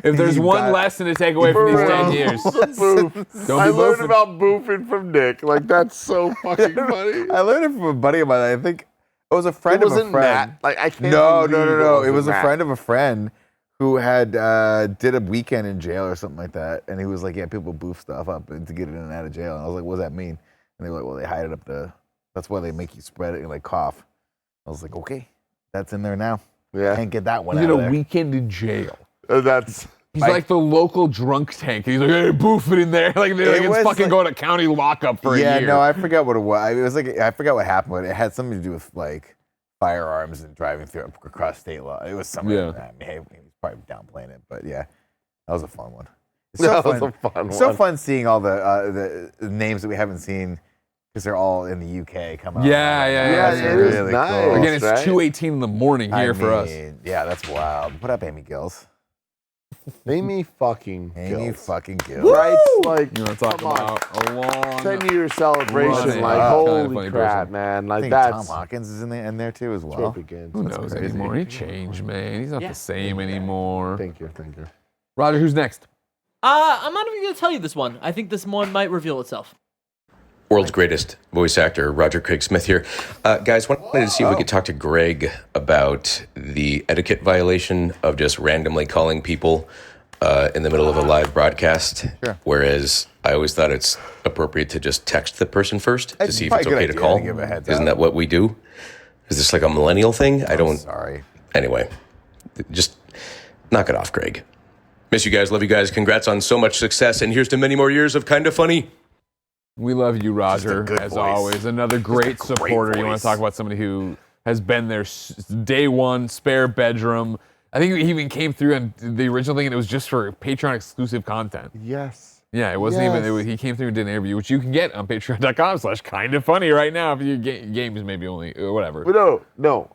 If there's one lesson to take away from these 10 years, don't be I learned boofing. about boofing from Nick. Like, that's so fucking funny. I learned it from a buddy of mine. I think it was a friend of a wasn't friend. Matt. Like, I can't No. believe It wasn't was a Matt. friend of a friend who had did a weekend in jail or something like that, and he was like, "Yeah, people boof stuff up to get it in and out of jail." And I was like, "What does that mean?" And they were like, "Well, they hide it up that's why they make you spread it and like cough." I was like, "Okay, that's in there now." Yeah, can't get that one He out did of a there. weekend in jail. That's He's like the local drunk tank. He's like, hey, boof it in there. Like, it's fucking going to county lockup for a year. Yeah, no, I forgot what it was. It was like I forgot what happened, but it had something to do with like firearms and driving through across state law. It was something. Yeah. I mean, he was probably downplaying it, but yeah, that was a fun one. It's That was a fun It's so one. fun seeing all the names that we haven't seen because they're all in the UK. Come on, Yeah, That's it is really nice. cool. Again, it's right? 2:18 in the morning here for us. Yeah, that's wild. Put up Amy Gills. Amy fucking Amy Gills. fucking Gills. Right? Like, You know, talk come on. about a long 10-year celebration. running Like, kind of holy funny crap, person. man. I Like, think that's Tom Hawkins is in there too as where well. it begins. Who That's knows crazy. anymore? He changed, man. He's not Yeah. the same anymore. Thank you. Roger, who's next? I'm not even going to tell you this one. I think this one might reveal itself. World's greatest voice actor, Roger Craig Smith here. Guys, wanted to see if we could talk to Greg about the etiquette violation of just randomly calling people in the middle of a live broadcast. Sure. Whereas I always thought it's appropriate to just text the person first to It's see if probably it's a good okay to idea call. to give a heads Isn't up. that what we do? Is this like a millennial thing? I don't. Sorry. Anyway, just knock it off, Greg. Miss you guys, love you guys. Congrats on so much success, and here's to many more years of Kinda Funny. We love you, Roger, good as voice. always. Another great supporter. You want to talk about somebody who has been there day one, spare bedroom. I think he even came through on the original thing, and it was just for Patreon exclusive content. Yes. Yeah, it wasn't even. He came through and did an interview, which you can get on patreon.com/kindafunny right now if you games maybe only or whatever. No.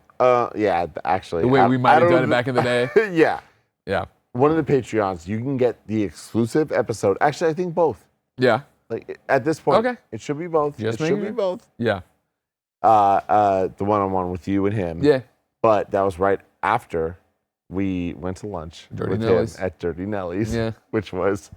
Yeah, actually. The way we might I have don't done it back in the day. Yeah. Yeah. One of the Patreons, you can get the exclusive episode. Actually, I think both. Yeah. Like at this point, Okay. it should be both. Just it should making be it. both. Yeah. The one-on-one with you and him. Yeah. But that was right after we went to lunch Dirty with Nelly's. him at Dirty Nelly's. Yeah. Which was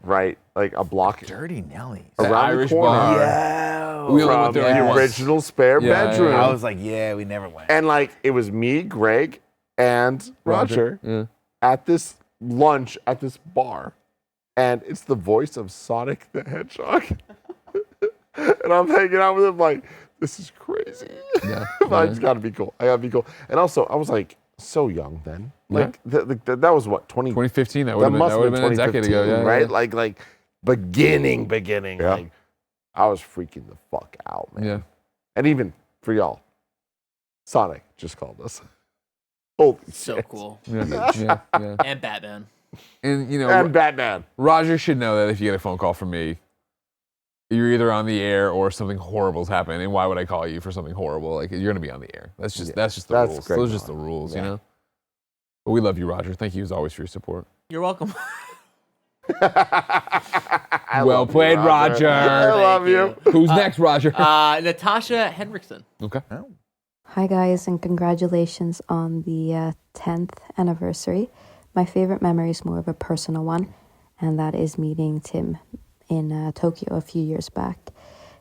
right like a block Dirty Nelly's. The around Irish the corner. bar. Yeah. We only From went there the once. original spare Yeah, bedroom. yeah. I was like, yeah, we never went. And like it was me, Greg, and Roger Yeah. at this lunch at this bar. And it's the voice of Sonic the Hedgehog. And I'm hanging out with him like, this is crazy. Yeah. But it's gotta be cool. I gotta be cool. And also, I was like so young then. Like that was what, 2015. That would have must been a decade ago. 2015, Yeah. right? Yeah. Like beginning. Yeah. Like I was freaking the fuck out, man. Yeah. And even for y'all, Sonic just called us. Holy So shit. cool. Yeah. And Batman. And you know, And Batman. Roger should know that if you get a phone call from me, you're either on the air or something horrible's happening. And why would I call you for something horrible? Like you're gonna be on the air. That's just the rules. great Those are just the knowledge. rules, Yeah. you know. But we love you, Roger. Thank you as always for your support. You're welcome. Well played, Roger. I love you. Who's next, Roger? Natasha Henriksen. Okay. Hi, guys, and congratulations on the 10th anniversary. My favorite memory is more of a personal one, and that is meeting Tim in Tokyo a few years back.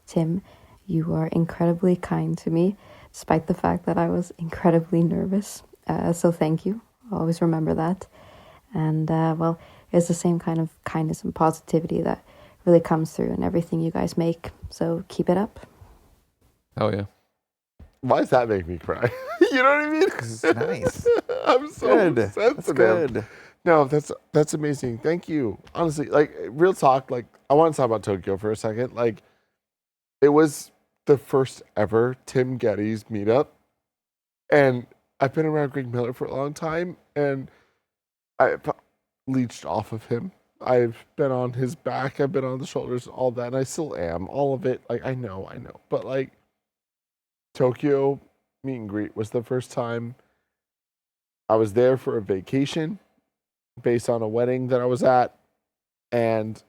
Tim, you are incredibly kind to me, despite the fact that I was incredibly nervous. So thank you. I'll always remember that. And, well, it's the same kind of kindness and positivity that really comes through in everything you guys make. So keep it up. Oh, yeah. Why does that make me cry? You know what I mean? It's nice. I'm so Good. sensitive. That's good. No, that's amazing. Thank you. Honestly, like real talk, like I want to talk about Tokyo for a second. Like it was the first ever Tim Geddes meetup. And I've been around Greg Miller for a long time and I leached off of him. I've been on his back, I've been on the shoulders, all that, and I still am. All of it, like I know. But like Tokyo meet and greet was the first time I was there for a vacation based on a wedding that I was at. And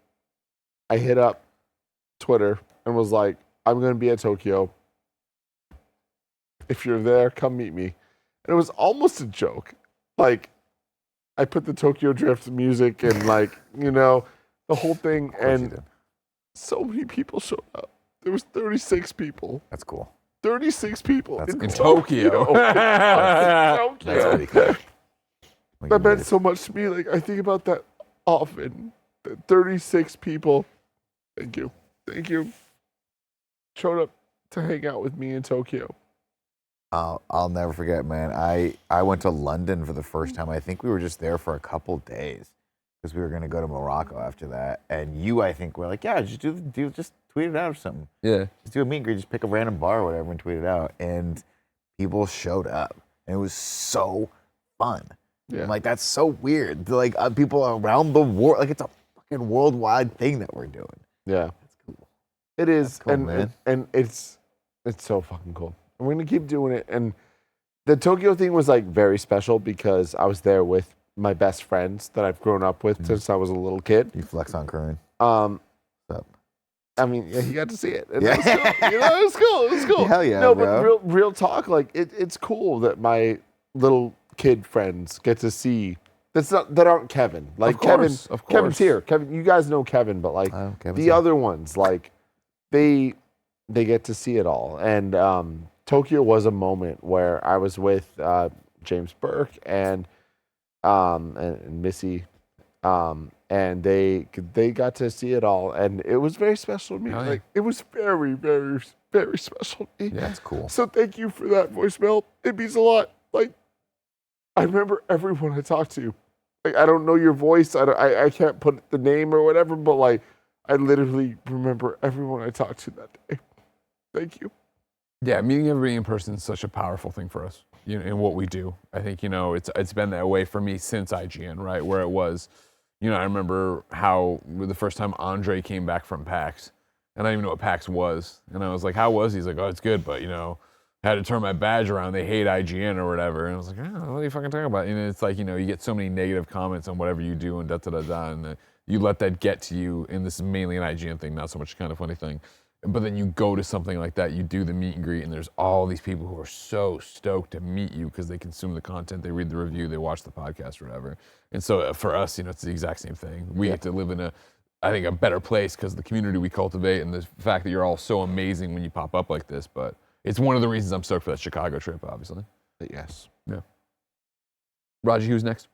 I hit up Twitter and was like, I'm going to be at Tokyo. If you're there, come meet me. And it was almost a joke. Like, I put the Tokyo Drift music and, like, you know, the whole thing. And so many people showed up. There was 36 people. That's cool. 36 people That's in cool. Tokyo. That's pretty cool. That meant so much to me. Like I think about that often. 36 people. Thank you. Thank you. Showed up to hang out with me in Tokyo. I'll never forget, man. I went to London for the first time. I think we were just there for a couple days because we were going to go to Morocco after that. And you, I think, were like, yeah, just just tweet it out or something. Yeah. Just do a meet and greet. Just pick a random bar or whatever and tweet it out. And people showed up. And it was so fun. Yeah. I'm like, that's so weird. Like, people around the world. Like, it's a fucking worldwide thing that we're doing. Yeah. That's cool. It is. Cool, and, man. and it's so fucking cool. And we're going to keep doing it. And the Tokyo thing was like very special because I was there with my best friends that I've grown up with since I was a little kid. You flex on Curran. I mean, yeah, he got to see it. And Yeah. it was cool. You know, it was cool. It was cool. Hell yeah, no, bro. but real talk, like it's cool that my little kid friends get to see that aren't Kevin. Like Of course. Kevin's here. Kevin, you guys know Kevin, but like Kevin's the here. other ones, like they get to see it all. And Tokyo was a moment where I was with James Burke and Missy And they got to see it all, and it was very special to me. Oh, yeah. Like it was very, very, very special to me. Yeah, that's cool. So thank you for that voicemail. It means a lot. Like I remember everyone I talked to. Like I don't know your voice. I can't put the name or whatever, but like I literally remember everyone I talked to that day. Thank you. Yeah, meeting everybody in person is such a powerful thing for us, in what we do. I think, it's been that way for me since IGN, right? Where it was, I remember how the first time Andre came back from PAX, and I didn't even know what PAX was. And I was like, how was he? He's like, oh, it's good, but, had to turn my badge around. They hate IGN or whatever. And I was like, what are you fucking talking about? And it's like, you get so many negative comments on whatever you do and da-da-da-da, and you let that get to you, and this is mainly an IGN thing, not so much kind of funny thing. But then you go to something like that, you do the meet and greet, and there's all these people who are so stoked to meet you because they consume the content, they read the review, they watch the podcast or whatever. And so for us, it's the exact same thing. We get to live in I think, a better place because the community we cultivate and the fact that you're all so amazing when you pop up like this. But it's one of the reasons I'm stoked for that Chicago trip, obviously. But yes. Yeah. Raji, who's next?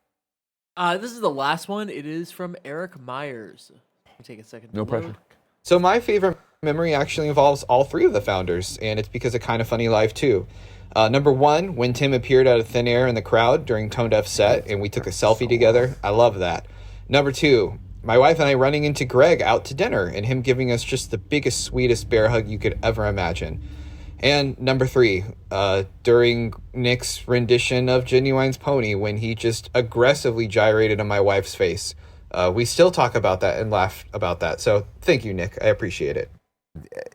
This is the last one. It is from Eric Myers. Let me take a second. No pressure. So my favorite memory actually involves all three of the founders, and it's because of Kind of Funny Live too. Number one, when Tim appeared out of thin air in the crowd during Tone Deaf set, and we took a selfie together. I love that. Number two, my wife and I running into Greg out to dinner, and him giving us just the biggest, sweetest bear hug you could ever imagine. And number three, during Nick's rendition of Genuine's Pony, when he just aggressively gyrated on my wife's face. We still talk about that and laugh about that. So thank you, Nick. I appreciate it.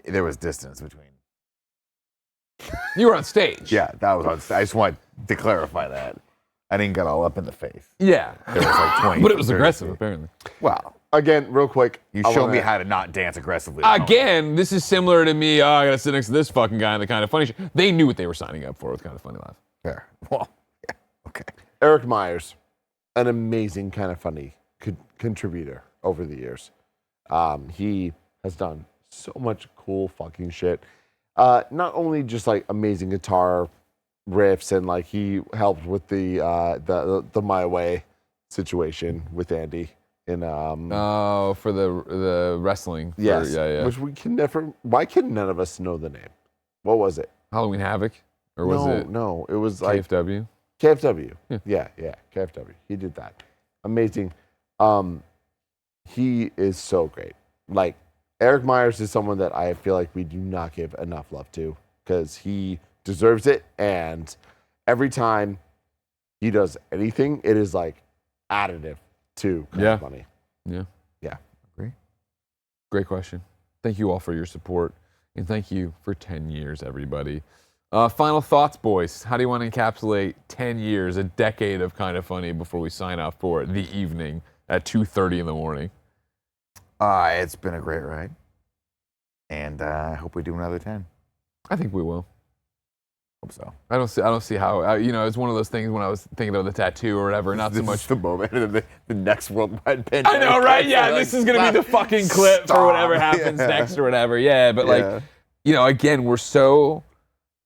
There was distance between. You were on stage. Yeah, that was on stage. I just want to clarify that. I didn't get all up in the face. Yeah. There was like 20. But it was 30 aggressive, feet. apparently. Well, again, real quick. You showed me how to not dance aggressively. Again, this is similar to me. Oh, I got to sit next to this fucking guy in the Kind of Funny show. They knew what they were signing up for with Kind of Funny Live. Fair. Well, yeah. Okay. Eric Myers, an amazing Kind of Funny contributor over the years. He has done so much cool fucking shit. Not only just like amazing guitar riffs, and like he helped with the My Way situation with Andy in for the wrestling. Yes. Yeah. Which we can never. Why can none of us know the name? What was it? Halloween Havoc, or was it? No, it was like KFW. KFW. Yeah, KFW. He did that. Amazing. He is so great. Like Eric Myers is someone that I feel like we do not give enough love to because he deserves it. And every time he does anything, it is like additive to Kind of Funny. Yeah. Great question. Thank you all for your support. And thank you for 10 years, everybody. Final thoughts, boys. How do you want to encapsulate 10 years, a decade of Kind of Funny before we sign off for the evening at 2:30 in the morning? It's been a great ride. And I hope we do another 10. I think we will. Hope so. I don't see how. It's one of those things when I was thinking of the tattoo or whatever. Not so This much is the moment of the next worldwide pandemic. I know, right? Yeah, this is gonna be the fucking clip for whatever happens next or whatever. Yeah, but again, we're so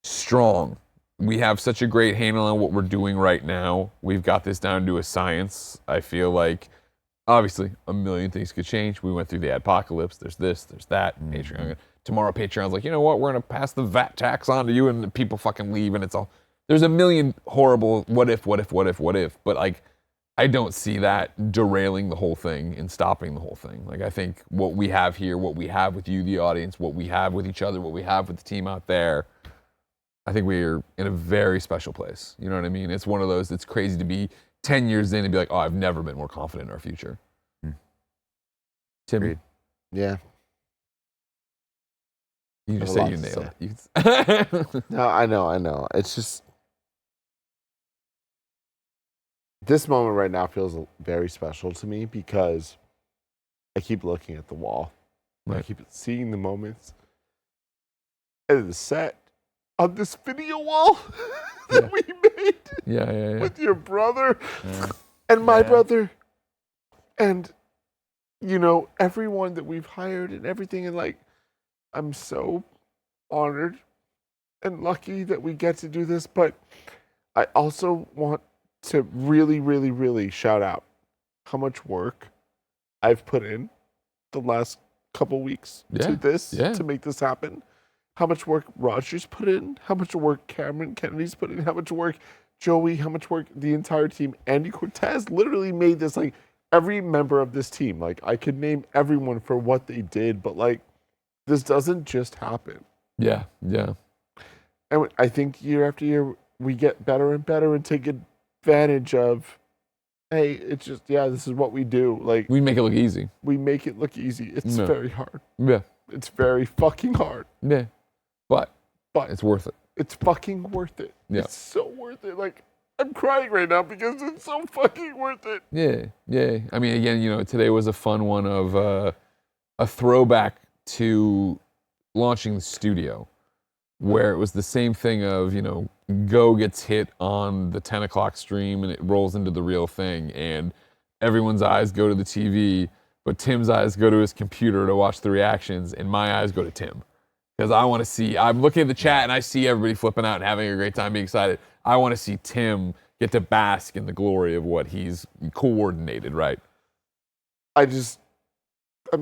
strong. We have such a great handle on what we're doing right now. We've got this down to a science. I feel like, obviously, a million things could change. We went through the apocalypse. There's this, there's that. Patreon. Tomorrow, Patreon's like, you know what? We're gonna pass the VAT tax on to you, and the people fucking leave, and it's all. There's a million horrible what if. But like, I don't see that derailing the whole thing and stopping the whole thing. Like, I think what we have here, what we have with you, the audience, what we have with each other, what we have with the team out there, I think we're in a very special place. You know what I mean? It's one of those that's crazy to be 10 years in and be like, oh, I've never been more confident in our future. Tim? Yeah. You just I say have a you lot nailed to it. No, I know. It's just this moment right now feels very special to me because I keep looking at the wall. Right. I keep seeing the moments and the set on this video wall that we made Yeah. with your brother and my brother and everyone that we've hired and everything, and like I'm so honored and lucky that we get to do this, but I also want to really, really, really shout out how much work I've put in the last couple weeks to this, to make this happen. How much work Roger's put in, how much work Cameron Kennedy's put in, how much work Joey, how much work the entire team. Andy Cortez literally made this, like, every member of this team. Like, I could name everyone for what they did, but, like, this doesn't just happen. Yeah. And I think year after year, we get better and better and take advantage of, hey, it's just, this is what we do. Like, we make it look easy. We make it look easy. It's Yeah. very hard. Yeah. It's very fucking hard. Yeah. But it's worth it. It's fucking worth it. Yeah. It's so worth it. Like, I'm crying right now because it's so fucking worth it. Yeah. I mean, again, today was a fun one of a throwback to launching the studio, where it was the same thing of, Go gets hit on the 10 o'clock stream and it rolls into the real thing, and everyone's eyes go to the TV, but Tim's eyes go to his computer to watch the reactions, and my eyes go to Tim. Because I want to see, I'm looking at the chat and I see everybody flipping out and having a great time, being excited. I want to see Tim get to bask in the glory of what he's coordinated, right? I'm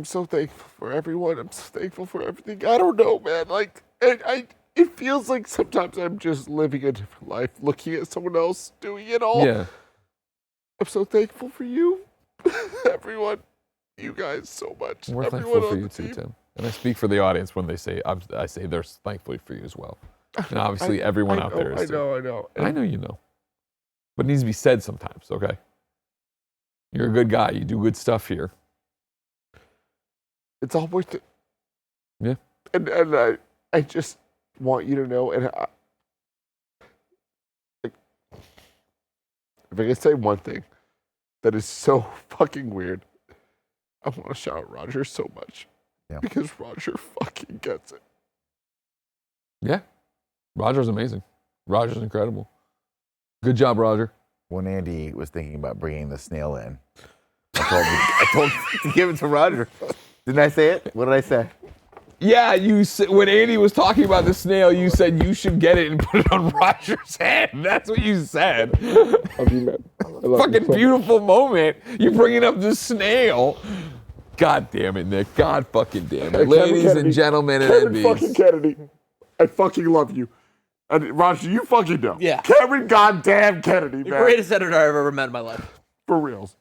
so thankful for everyone. I'm so thankful for everything. I don't know, man. Like, it feels like sometimes I'm just living a different life, looking at someone else doing it all. Yeah. I'm so thankful for you, everyone, you guys so much. We're everyone thankful for on you the too, team. Tim. And I speak for the audience when they say, I say they're thankful for you as well. And obviously everyone out there is too. I know. I know you know. But it needs to be said sometimes, okay? You're a good guy. You do good stuff here. It's all worth it. Yeah. And I just want you to know, and if I can say one thing that is so fucking weird, I want to shout out Roger so much. Yeah. Because Roger fucking gets it. Yeah. Roger's amazing. Roger's incredible. Good job, Roger. When Andy was thinking about bringing the snail in, I told him to give it to Roger. Didn't I say it? What did I say? Yeah, when Andy was talking about the snail, you said you should get it and put it on Roger's head. That's what you said. Fucking beautiful moment. You're bringing up the snail. God damn it, Nick. God fucking damn it. Ladies and gentlemen and Kevin envies. fucking Kennedy, I fucking love you. And Roger, you fucking know. Yeah. Cameron goddamn Kennedy, The man. greatest editor I've ever met in my life. For reals.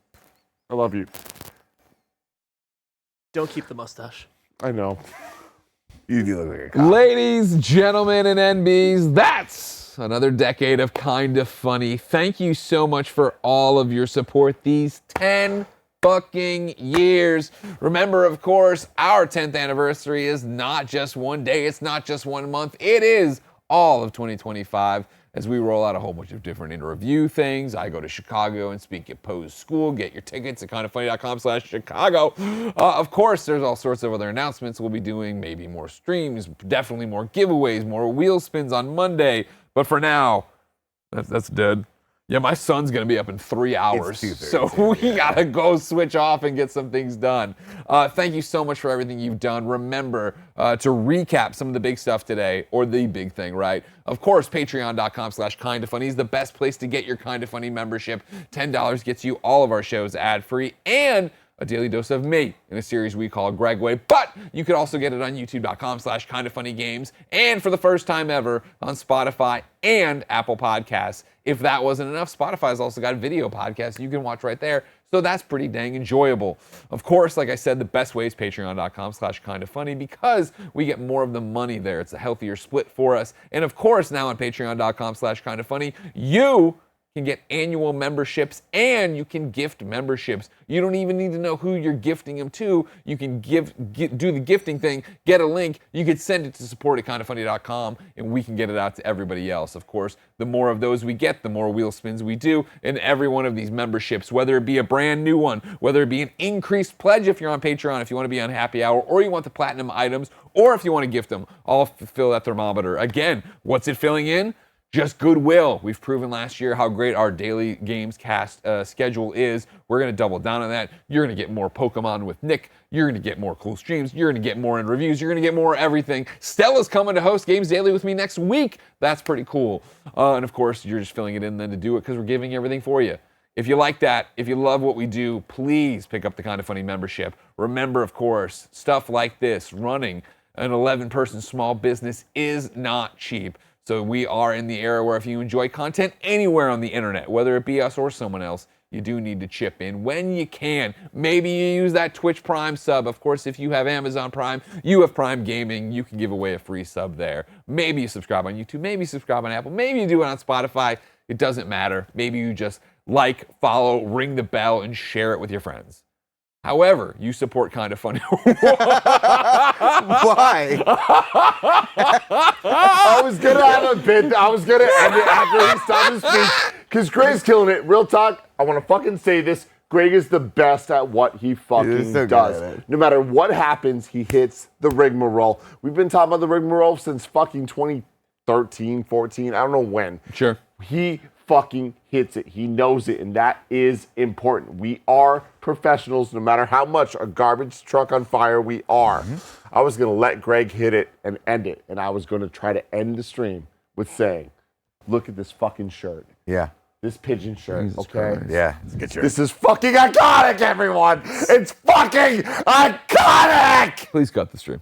I love you. Don't keep the mustache. I know. You do look like a cop. Ladies, gentlemen, and NBs, that's another decade of Kinda Funny. Thank you so much for all of your support these 10 fucking years. Remember, of course, our 10th anniversary is not just one day, it's not just 1 month, it is all of 2025 as we roll out a whole bunch of different in-review things. I go to Chicago and speak at Poe's School. Get your tickets at kindafunny.com/Chicago. Of course, there's all sorts of other announcements. We'll be doing maybe more streams, definitely more giveaways, more wheel spins on Monday. But for now, that's dead. Yeah, my son's gonna be up in 3 hours, so we gotta go switch off and get some things done. Thank you so much for everything you've done. Remember to recap some of the big stuff today, or the big thing, right? Of course, patreon.com/kindafunny is the best place to get your Kinda Funny membership. $10 gets you all of our shows ad-free and a daily dose of me in a series we call Greg Way. But you could also get it on youtube.com/kindafunnygames and for the first time ever on Spotify and Apple Podcasts. If that wasn't enough, Spotify's also got video podcasts you can watch right there. So that's pretty dang enjoyable. Of course, like I said, the best way is patreon.com/kindafunny because we get more of the money there. It's a healthier split for us. And of course, now on patreon.com/kindafunny, you can get annual memberships and you can gift memberships. You don't even need to know who you're gifting them to. You can do the gifting thing, get a link, you could send it to support@kindafunny.com and we can get it out to everybody else. Of course, the more of those we get, the more wheel spins we do in every one of these memberships, whether it be a brand new one, whether it be an increased pledge if you're on Patreon, if you want to be on Happy Hour, or you want the platinum items, or if you want to gift them, I'll fill that thermometer. Again, what's it filling in? Just goodwill. We've proven last year how great our daily games cast schedule is. We're going to double down on that. You're going to get more Pokemon with Nick. You're going to get more cool streams. You're going to get more in reviews. You're going to get more everything. Stella's coming to host Games Daily with me next week. That's pretty cool. And of course, you're just filling it in then to do it because we're giving everything for you. If you like that, if you love what we do, please pick up the Kinda Funny membership. Remember, of course, stuff like this, running an 11-person small business is not cheap. So we are in the era where if you enjoy content anywhere on the internet, whether it be us or someone else, you do need to chip in when you can. Maybe you use that Twitch Prime sub. Of course, if you have Amazon Prime, you have Prime Gaming, you can give away a free sub there. Maybe you subscribe on YouTube, maybe you subscribe on Apple, maybe you do it on Spotify. It doesn't matter. Maybe you just like, follow, ring the bell, and share it with your friends. However, you support Kinda Funny. Why? I was gonna have a bit. I was gonna end it after he stopped his speech because Greg's killing it. Real talk. I want to fucking say this. Greg is the best at what he fucking so good does. at it. No matter what happens, he hits the rigmarole. We've been talking about the rigmarole since fucking 2013, 14. I don't know when. Sure. He fucking hits it. He knows it, and that is important. We are professionals, no matter how much a garbage truck on fire we are. I was going to let Greg hit it and end it, and I was going to try to end the stream with saying, look at this fucking shirt. Yeah. This pigeon shirt, Jesus okay? Christ. Yeah, it's a good shirt. This is fucking iconic, everyone! It's fucking iconic! Please cut the stream.